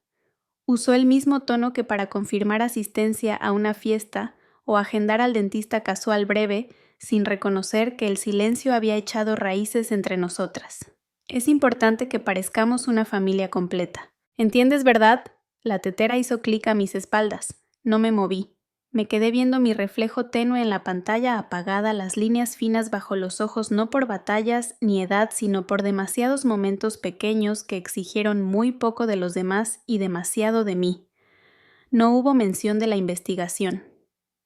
Usó el mismo tono que para confirmar asistencia a una fiesta o agendar al dentista casual breve, sin reconocer que el silencio había echado raíces entre nosotras. Es importante que parezcamos una familia completa. ¿Entiendes, verdad? La tetera hizo clic a mis espaldas. No me moví. Me quedé viendo mi reflejo tenue en la pantalla apagada, las líneas finas bajo los ojos, no por batallas ni edad, sino por demasiados momentos pequeños que exigieron muy poco de los demás y demasiado de mí. No hubo mención de la investigación,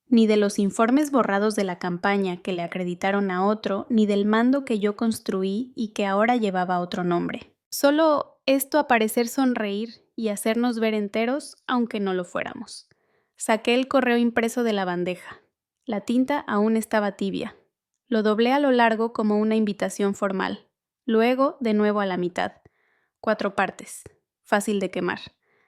ni de los informes borrados de la campaña que le acreditaron a otro, ni del mando que yo construí y que ahora llevaba otro nombre. Solo esto a parecer sonreír y hacernos ver enteros, aunque no lo fuéramos. Saqué el correo impreso de la bandeja. La tinta aún estaba tibia. Lo doblé a lo largo como una invitación formal. Luego, de nuevo a la mitad. 4 partes. Fácil de quemar.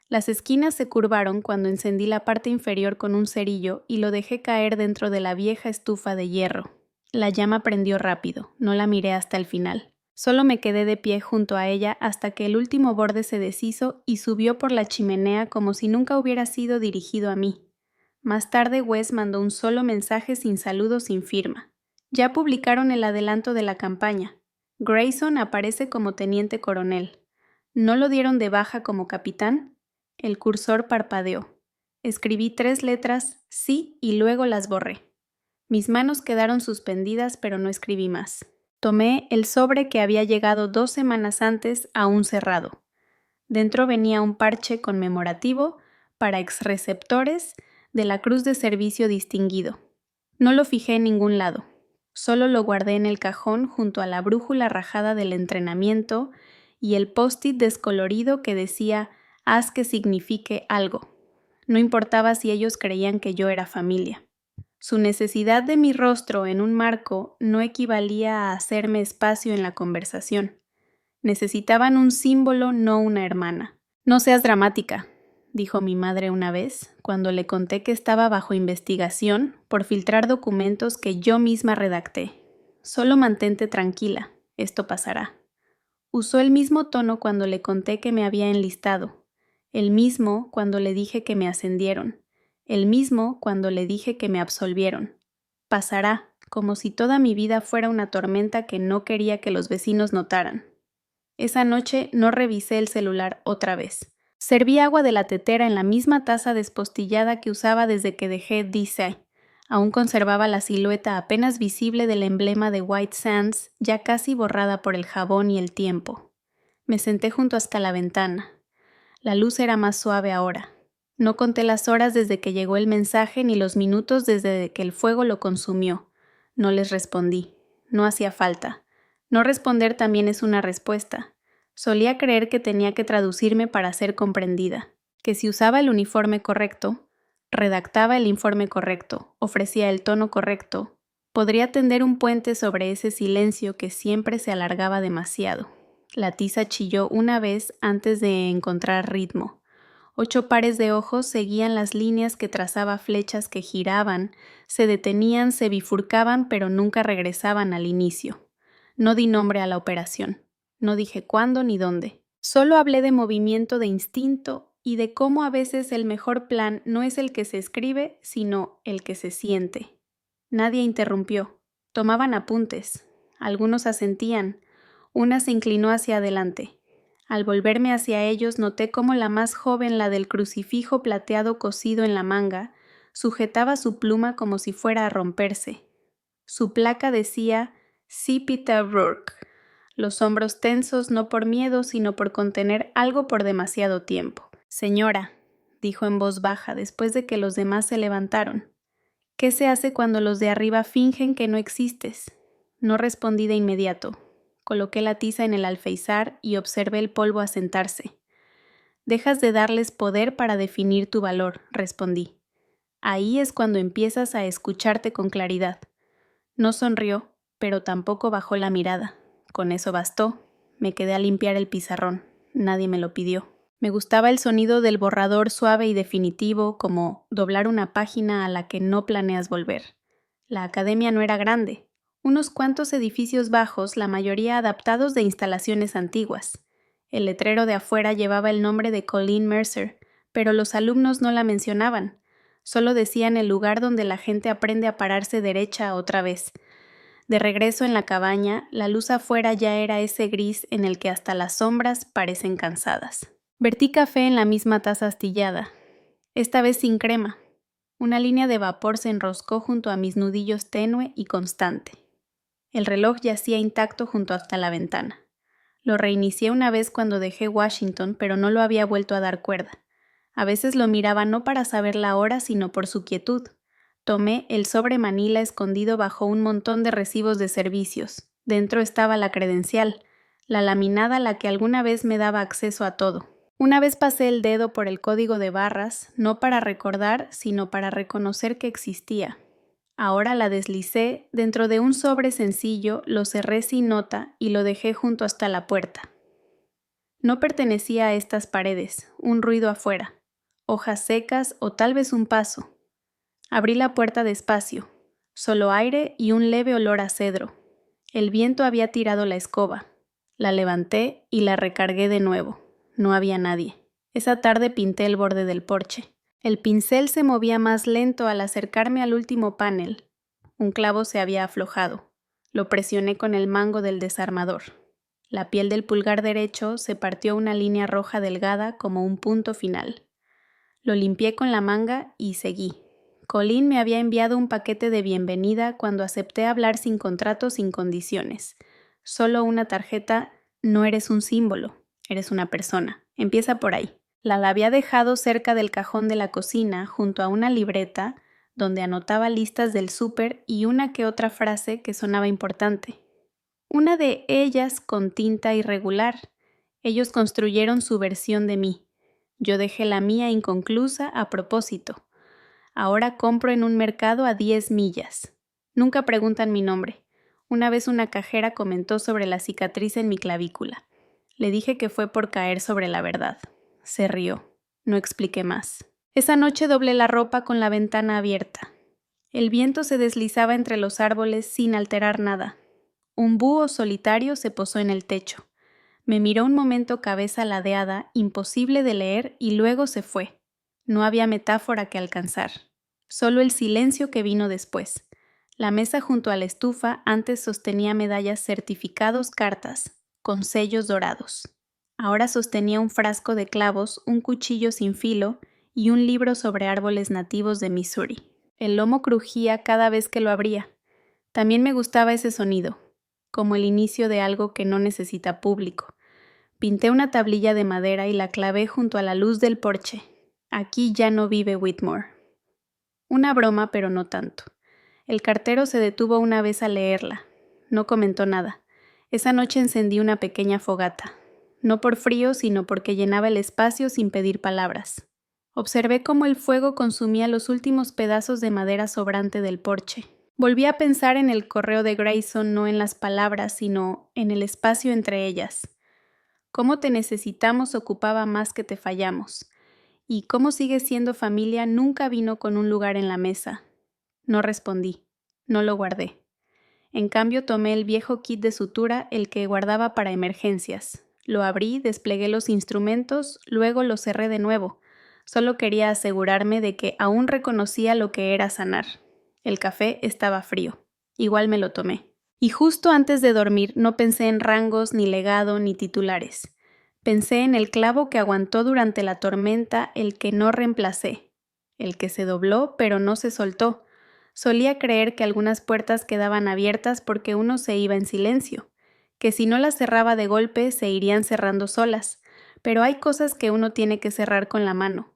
Las esquinas se curvaron cuando encendí la parte inferior con un cerillo y lo dejé caer dentro de la vieja estufa de hierro. La llama prendió rápido. No la miré hasta el final. Solo me quedé de pie junto a ella hasta que el último borde se deshizo y subió por la chimenea como si nunca hubiera sido dirigido a mí. Más tarde Wes mandó un solo mensaje sin saludo, sin firma. Ya publicaron el adelanto de la campaña. Grayson aparece como teniente coronel. ¿No lo dieron de baja como capitán? El cursor parpadeó. Escribí 3 letras, sí, y luego las borré. Mis manos quedaron suspendidas, pero no escribí más. Tomé el sobre que había llegado 2 semanas antes, aún cerrado. Dentro venía un parche conmemorativo para exreceptores de la Cruz de Servicio Distinguido. No lo fijé en ningún lado. Solo lo guardé en el cajón junto a la brújula rajada del entrenamiento y el post-it descolorido que decía «Haz que signifique algo». No importaba si ellos creían que yo era familia. Su necesidad de mi rostro en un marco no equivalía a hacerme espacio en la conversación. Necesitaban un símbolo, no una hermana. «No seas dramática», dijo mi madre una vez, cuando le conté que estaba bajo investigación por filtrar documentos que yo misma redacté. «Solo mantente tranquila, esto pasará». Usó el mismo tono cuando le conté que me había enlistado, el mismo cuando le dije que me ascendieron, el mismo cuando le dije que me absolvieron. Pasará, como si toda mi vida fuera una tormenta que no quería que los vecinos notaran. Esa noche no revisé el celular otra vez. Serví agua de la tetera en la misma taza despostillada que usaba desde que dejé DC. Aún conservaba la silueta apenas visible del emblema de White Sands, ya casi borrada por el jabón y el tiempo. Me senté junto hasta la ventana. La luz era más suave ahora. No conté las horas desde que llegó el mensaje ni los minutos desde que el fuego lo consumió. No les respondí. No hacía falta. No responder también es una respuesta. Solía creer que tenía que traducirme para ser comprendida, que si usaba el uniforme correcto, redactaba el informe correcto, ofrecía el tono correcto, podría tender un puente sobre ese silencio que siempre se alargaba demasiado. La tiza chilló una vez antes de encontrar ritmo. 8 pares de ojos seguían las líneas que trazaba flechas que giraban, se detenían, se bifurcaban, pero nunca regresaban al inicio. No di nombre a la operación. No dije cuándo ni dónde. Solo hablé de movimiento de instinto y de cómo a veces el mejor plan no es el que se escribe, sino el que se siente. Nadie interrumpió. Tomaban apuntes. Algunos asentían. Una se inclinó hacia adelante. Al volverme hacia ellos noté cómo la más joven, la del crucifijo plateado cosido en la manga, sujetaba su pluma como si fuera a romperse. Su placa decía C. Peter Rourke. Los hombros tensos no por miedo, sino por contener algo por demasiado tiempo. «Señora», dijo en voz baja después de que los demás se levantaron, «¿qué se hace cuando los de arriba fingen que no existes?» No respondí de inmediato. Coloqué la tiza en el alféizar y observé el polvo asentarse. «Dejas de darles poder para definir tu valor», respondí. «Ahí es cuando empiezas a escucharte con claridad». No sonrió, pero tampoco bajó la mirada. Con eso bastó. Me quedé a limpiar el pizarrón. Nadie me lo pidió. Me gustaba el sonido del borrador suave y definitivo, como doblar una página a la que no planeas volver. La academia no era grande. Unos cuantos edificios bajos, la mayoría adaptados de instalaciones antiguas. El letrero de afuera llevaba el nombre de Colleen Mercer, pero los alumnos no la mencionaban. Solo decían el lugar donde la gente aprende a pararse derecha otra vez. De regreso en la cabaña, la luz afuera ya era ese gris en el que hasta las sombras parecen cansadas. Vertí café en la misma taza astillada, esta vez sin crema. Una línea de vapor se enroscó junto a mis nudillos tenue y constante. El reloj yacía intacto junto hasta la ventana. Lo reinicié una vez cuando dejé Washington, pero no lo había vuelto a dar cuerda. A veces lo miraba no para saber la hora, sino por su quietud. Tomé el sobre Manila escondido bajo un montón de recibos de servicios. Dentro estaba la credencial, la laminada la que alguna vez me daba acceso a todo. Una vez pasé el dedo por el código de barras, no para recordar, sino para reconocer que existía. Ahora la deslicé dentro de un sobre sencillo, lo cerré sin nota y lo dejé junto hasta la puerta. No pertenecía a estas paredes, un ruido afuera, hojas secas o tal vez un paso. Abrí la puerta despacio, solo aire y un leve olor a cedro. El viento había tirado la escoba. La levanté y la recargué de nuevo. No había nadie. Esa tarde pinté el borde del porche. El pincel se movía más lento al acercarme al último panel. Un clavo se había aflojado. Lo presioné con el mango del desarmador. La piel del pulgar derecho se partió una línea roja delgada como un punto final. Lo limpié con la manga y seguí. Colleen me había enviado un paquete de bienvenida cuando acepté hablar sin contrato, sin condiciones. Solo una tarjeta: no eres un símbolo, eres una persona. Empieza por ahí. La había dejado cerca del cajón de la cocina, junto a una libreta donde anotaba listas del súper y una que otra frase que sonaba importante. Una de ellas con tinta irregular. Ellos construyeron su versión de mí. Yo dejé la mía inconclusa a propósito. Ahora compro en un mercado a 10 millas. Nunca preguntan mi nombre. Una vez una cajera comentó sobre la cicatriz en mi clavícula. Le dije que fue por caer sobre la verdad. Se rió. No expliqué más. Esa noche doblé la ropa con la ventana abierta. El viento se deslizaba entre los árboles sin alterar nada. Un búho solitario se posó en el techo. Me miró un momento cabeza ladeada, imposible de leer, y luego se fue. No había metáfora que alcanzar. Solo el silencio que vino después. La mesa junto a la estufa antes sostenía medallas, certificados, cartas, con sellos dorados. Ahora sostenía un frasco de clavos, un cuchillo sin filo y un libro sobre árboles nativos de Missouri. El lomo crujía cada vez que lo abría. También me gustaba ese sonido, como el inicio de algo que no necesita público. Pinté una tablilla de madera y la clavé junto a la luz del porche. Aquí ya no vive Whitmore. Una broma, pero no tanto. El cartero se detuvo una vez a leerla. No comentó nada. Esa noche encendí una pequeña fogata. No por frío, sino porque llenaba el espacio sin pedir palabras. Observé cómo el fuego consumía los últimos pedazos de madera sobrante del porche. Volví a pensar en el correo de Grayson, no en las palabras, sino en el espacio entre ellas. Cómo te necesitamos ocupaba más que te fallamos. Y cómo sigues siendo familia nunca vino con un lugar en la mesa. No respondí. No lo guardé. En cambio tomé el viejo kit de sutura, el que guardaba para emergencias. Lo abrí, desplegué los instrumentos, luego lo cerré de nuevo. Solo quería asegurarme de que aún reconocía lo que era sanar. El café estaba frío. Igual me lo tomé. Y justo antes de dormir no pensé en rangos, ni legado, ni titulares. Pensé en el clavo que aguantó durante la tormenta, el que no reemplacé. El que se dobló, pero no se soltó. Solía creer que algunas puertas quedaban abiertas porque uno se iba en silencio, que si no las cerraba de golpe se irían cerrando solas, pero hay cosas que uno tiene que cerrar con la mano.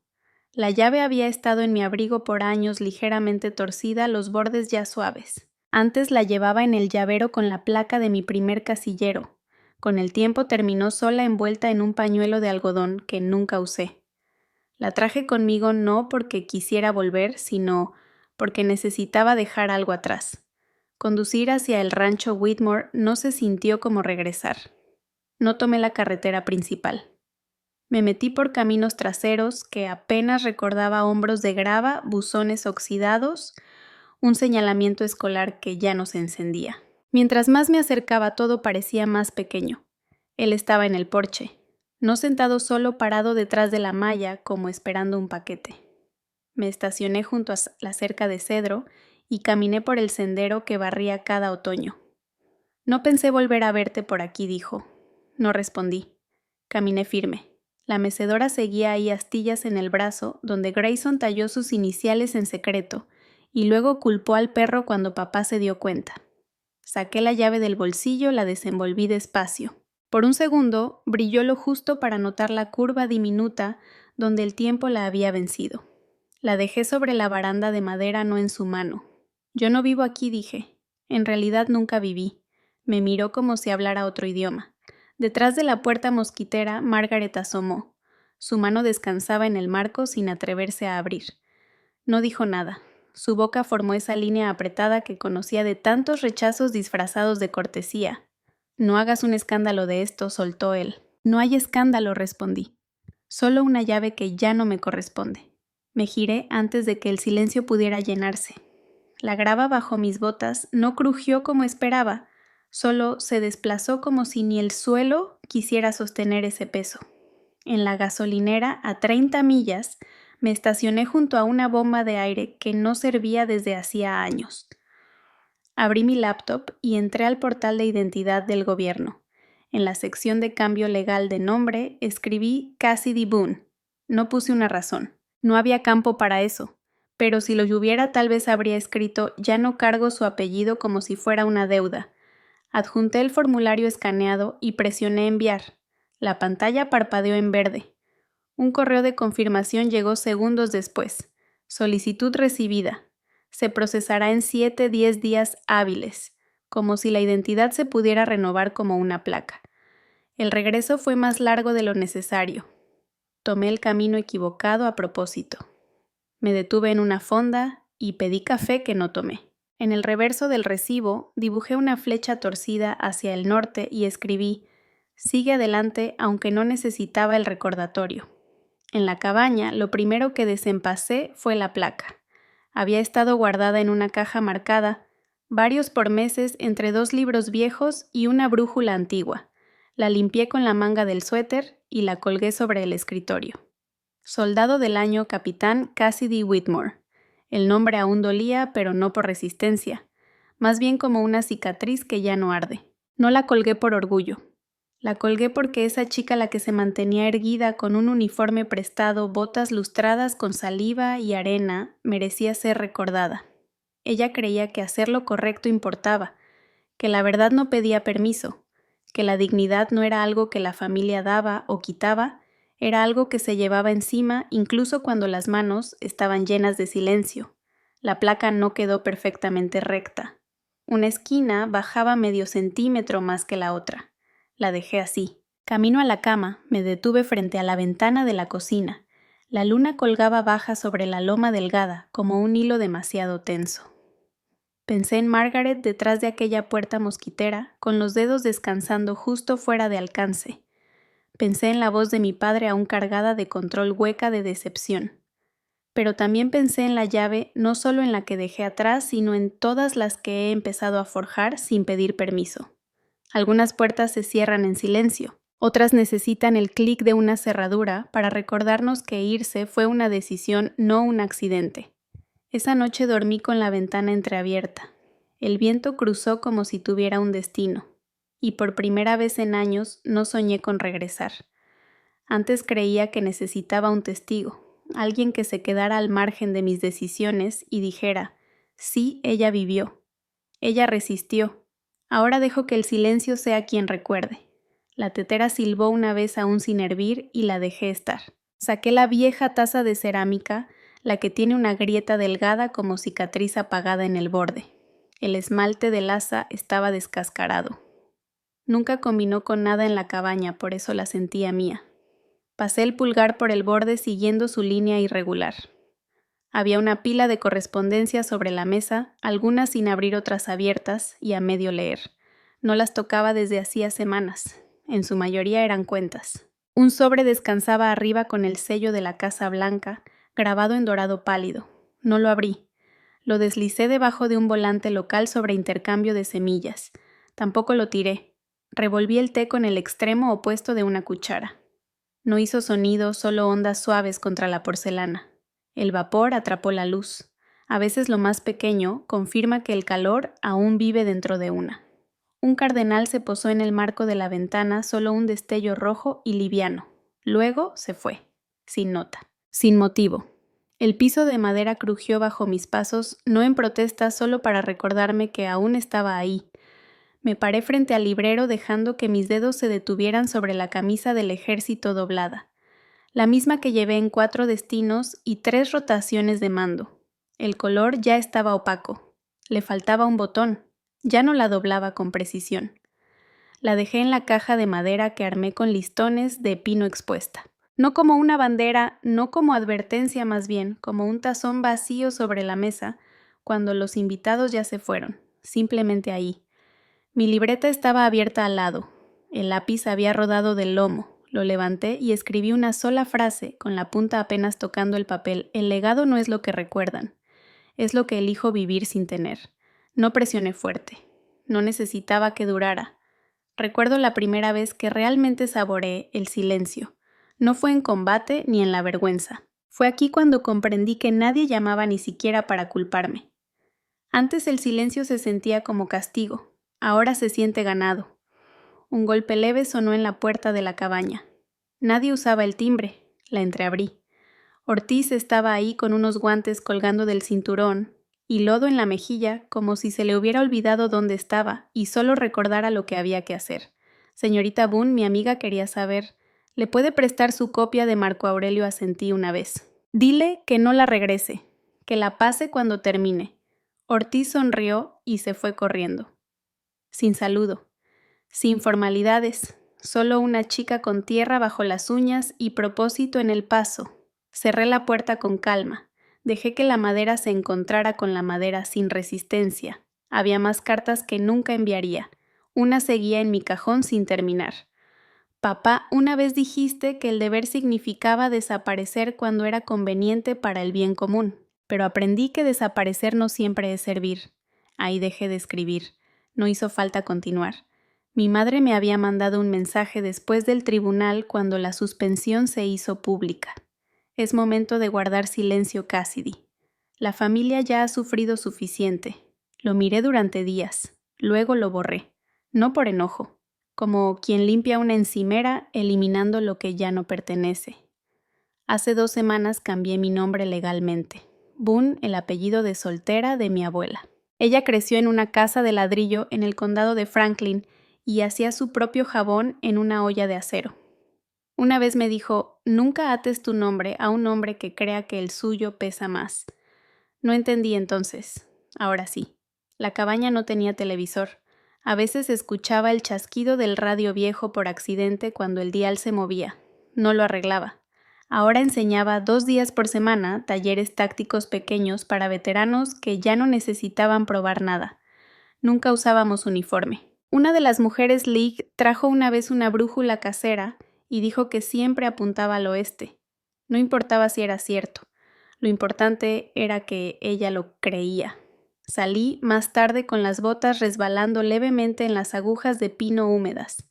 La llave había estado en mi abrigo por años, ligeramente torcida, los bordes ya suaves. Antes la llevaba en el llavero con la placa de mi primer casillero. Con el tiempo terminó sola envuelta en un pañuelo de algodón que nunca usé. La traje conmigo no porque quisiera volver, sino porque necesitaba dejar algo atrás. Conducir hacia el rancho Whitmore no se sintió como regresar. No tomé la carretera principal. Me metí por caminos traseros que apenas recordaba hombros de grava, buzones oxidados, un señalamiento escolar que ya no se encendía. Mientras más me acercaba todo parecía más pequeño. Él estaba en el porche, no sentado solo parado detrás de la malla como esperando un paquete. Me estacioné junto a la cerca de cedro y caminé por el sendero que barría cada otoño. No pensé volver a verte por aquí, dijo. No respondí. Caminé firme. La mecedora seguía ahí astillas en el brazo, donde Grayson talló sus iniciales en secreto, y luego culpó al perro cuando papá se dio cuenta. Saqué la llave del bolsillo, la desenvolví despacio. Por un segundo, brilló lo justo para notar la curva diminuta donde el tiempo la había vencido. La dejé sobre la baranda de madera, no en su mano. Yo no vivo aquí, dije. En realidad nunca viví. Me miró como si hablara otro idioma. Detrás de la puerta mosquitera, Margaret asomó. Su mano descansaba en el marco sin atreverse a abrir. No dijo nada. Su boca formó esa línea apretada que conocía de tantos rechazos disfrazados de cortesía. No hagas un escándalo de esto, soltó él. No hay escándalo, respondí. Solo una llave que ya no me corresponde. Me giré antes de que el silencio pudiera llenarse. La grava bajo mis botas no crujió como esperaba, solo se desplazó como si ni el suelo quisiera sostener ese peso. En la gasolinera, a 30 millas, me estacioné junto a una bomba de aire que no servía desde hacía años. Abrí mi laptop y entré al portal de identidad del gobierno. En la sección de cambio legal de nombre, escribí Cassidy Boone. No puse una razón. No había campo para eso. Pero si lo hubiera, tal vez habría escrito «Ya no cargo su apellido» como si fuera una deuda. Adjunté el formulario escaneado y presioné enviar. La pantalla parpadeó en verde. Un correo de confirmación llegó segundos después. Solicitud recibida. Se procesará en 7-10 días hábiles, como si la identidad se pudiera renovar como una placa. El regreso fue más largo de lo necesario. Tomé el camino equivocado a propósito. Me detuve en una fonda y pedí café que no tomé. En el reverso del recibo dibujé una flecha torcida hacia el norte y escribí «Sigue adelante aunque no necesitaba el recordatorio». En la cabaña, lo primero que desempacé fue la placa. Había estado guardada en una caja marcada, varios por meses entre 2 libros viejos y una brújula antigua. La limpié con la manga del suéter y la colgué sobre el escritorio. Soldado del año capitán Cassidy Whitmore. El nombre aún dolía, pero no por resistencia, más bien como una cicatriz que ya no arde. No la colgué por orgullo. La colgué porque esa chica, la que se mantenía erguida con un uniforme prestado, botas lustradas con saliva y arena, merecía ser recordada. Ella creía que hacer lo correcto importaba, que la verdad no pedía permiso, que la dignidad no era algo que la familia daba o quitaba, era algo que se llevaba encima incluso cuando las manos estaban llenas de silencio. La placa no quedó perfectamente recta. Una esquina bajaba medio centímetro más que la otra. La dejé así. Camino a la cama, me detuve frente a la ventana de la cocina. La luna colgaba baja sobre la loma delgada, como un hilo demasiado tenso. Pensé en Margaret detrás de aquella puerta mosquitera, con los dedos descansando justo fuera de alcance. Pensé en la voz de mi padre aún cargada de control hueca de decepción. Pero también pensé en la llave, no solo en la que dejé atrás, sino en todas las que he empezado a forjar sin pedir permiso. Algunas puertas se cierran en silencio. Otras necesitan el clic de una cerradura para recordarnos que irse fue una decisión, no un accidente. Esa noche dormí con la ventana entreabierta. El viento cruzó como si tuviera un destino, y por primera vez en años no soñé con regresar. Antes creía que necesitaba un testigo, alguien que se quedara al margen de mis decisiones y dijera, sí, ella vivió, ella resistió, ahora dejo que el silencio sea quien recuerde. La tetera silbó una vez aún sin hervir y la dejé estar. Saqué la vieja taza de cerámica, la que tiene una grieta delgada como cicatriz apagada en el borde. El esmalte del asa estaba descascarado. Nunca combinó con nada en la cabaña, por eso la sentía mía. Pasé el pulgar por el borde siguiendo su línea irregular. Había una pila de correspondencia sobre la mesa, algunas sin abrir, otras abiertas y a medio leer. No las tocaba desde hacía semanas. En su mayoría eran cuentas. Un sobre descansaba arriba con el sello de la Casa Blanca, grabado en dorado pálido. No lo abrí. Lo deslicé debajo de un volante local sobre intercambio de semillas. Tampoco lo tiré. Revolví el té con el extremo opuesto de una cuchara. No hizo sonido, solo ondas suaves contra la porcelana. El vapor atrapó la luz. A veces lo más pequeño confirma que el calor aún vive dentro de una. Un cardenal se posó en el marco de la ventana, solo un destello rojo y liviano. Luego se fue, sin nota, sin motivo. El piso de madera crujió bajo mis pasos, no en protesta, solo para recordarme que aún estaba ahí. Me paré frente al librero dejando que mis dedos se detuvieran sobre la camisa del ejército doblada, la misma que llevé en 4 destinos y 3 rotaciones de mando. El color ya estaba opaco. Le faltaba un botón. Ya no la doblaba con precisión. La dejé en la caja de madera que armé con listones de pino expuesta. No como una bandera, no como advertencia, más bien, como un tazón vacío sobre la mesa, cuando los invitados ya se fueron, simplemente ahí. Mi libreta estaba abierta al lado. El lápiz había rodado del lomo. Lo levanté y escribí una sola frase, con la punta apenas tocando el papel. El legado no es lo que recuerdan. Es lo que elijo vivir sin tener. No presioné fuerte. No necesitaba que durara. Recuerdo la primera vez que realmente saboreé el silencio. No fue en combate ni en la vergüenza. Fue aquí cuando comprendí que nadie llamaba ni siquiera para culparme. Antes el silencio se sentía como castigo. Ahora se siente ganado. Un golpe leve sonó en la puerta de la cabaña. Nadie usaba el timbre. La entreabrí. Ortiz estaba ahí con unos guantes colgando del cinturón y lodo en la mejilla, como si se le hubiera olvidado dónde estaba y solo recordara lo que había que hacer. Señorita Boone, mi amiga, quería saber, ¿le puede prestar su copia de Marco Aurelio? Asentí una vez. Dile que no la regrese, que la pase cuando termine. Ortiz sonrió y se fue corriendo. Sin saludo, sin formalidades, solo una chica con tierra bajo las uñas y propósito en el paso. Cerré la puerta con calma. Dejé que la madera se encontrara con la madera sin resistencia. Había más cartas que nunca enviaría. Una seguía en mi cajón sin terminar. Papá, una vez dijiste que el deber significaba desaparecer cuando era conveniente para el bien común, pero aprendí que desaparecer no siempre es servir. Ahí dejé de escribir. No hizo falta continuar. Mi madre me había mandado un mensaje después del tribunal cuando la suspensión se hizo pública. Es momento de guardar silencio, Cassidy. La familia ya ha sufrido suficiente. Lo miré durante días. Luego lo borré. No por enojo. Como quien limpia una encimera eliminando lo que ya no pertenece. Hace 2 semanas cambié mi nombre legalmente. Boone, el apellido de soltera de mi abuela. Ella creció en una casa de ladrillo en el condado de Franklin y hacía su propio jabón en una olla de acero. Una vez me dijo, nunca ates tu nombre a un hombre que crea que el suyo pesa más. No entendí entonces. Ahora sí. La cabaña no tenía televisor. A veces escuchaba el chasquido del radio viejo por accidente cuando el dial se movía. No lo arreglaba. Ahora enseñaba 2 días por semana talleres tácticos pequeños para veteranos que ya no necesitaban probar nada. Nunca usábamos uniforme. Una de las mujeres League trajo una vez una brújula casera y dijo que siempre apuntaba al oeste. No importaba si era cierto. Lo importante era que ella lo creía. Salí más tarde con las botas resbalando levemente en las agujas de pino húmedas.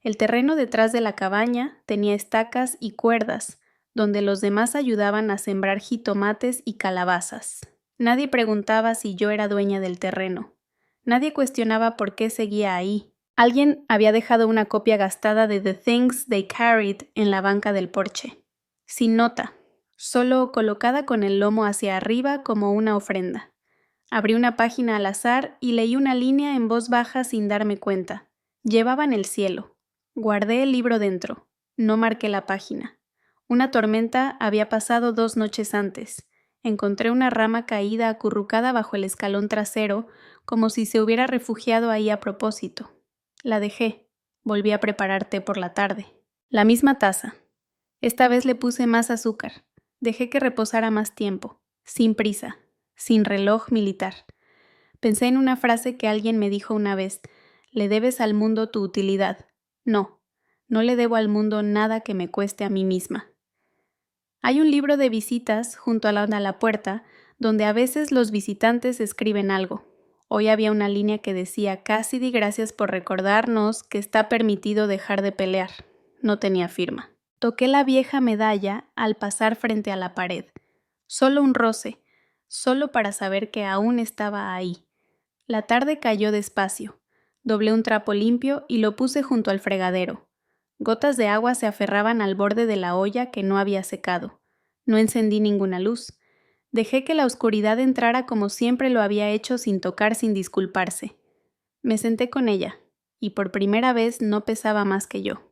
El terreno detrás de la cabaña tenía estacas y cuerdas, donde los demás ayudaban a sembrar jitomates y calabazas. Nadie preguntaba si yo era dueña del terreno. Nadie cuestionaba por qué seguía ahí. Alguien había dejado una copia gastada de The Things They Carried en la banca del porche, sin nota, solo colocada con el lomo hacia arriba como una ofrenda. Abrí una página al azar y leí una línea en voz baja sin darme cuenta. Llevaban el cielo. Guardé el libro dentro. No marqué la página. Una tormenta había pasado 2 noches antes. Encontré una rama caída acurrucada bajo el escalón trasero, como si se hubiera refugiado ahí a propósito. La dejé. Volví a preparar té por la tarde. La misma taza. Esta vez le puse más azúcar. Dejé que reposara más tiempo. Sin prisa. Sin reloj militar. Pensé en una frase que alguien me dijo una vez: le debes al mundo tu utilidad. No, no le debo al mundo nada que me cueste a mí misma. Hay un libro de visitas junto a la puerta donde a veces los visitantes escriben algo. Hoy había una línea que decía: Cassidy, gracias por recordarnos que está permitido dejar de pelear. No tenía firma. Toqué la vieja medalla al pasar frente a la pared. Solo un roce, solo para saber que aún estaba ahí. La tarde cayó despacio. Doblé un trapo limpio y lo puse junto al fregadero. Gotas de agua se aferraban al borde de la olla que no había secado. No encendí ninguna luz. Dejé que la oscuridad entrara como siempre lo había hecho, sin tocar, sin disculparse. Me senté con ella, y por primera vez no pesaba más que yo.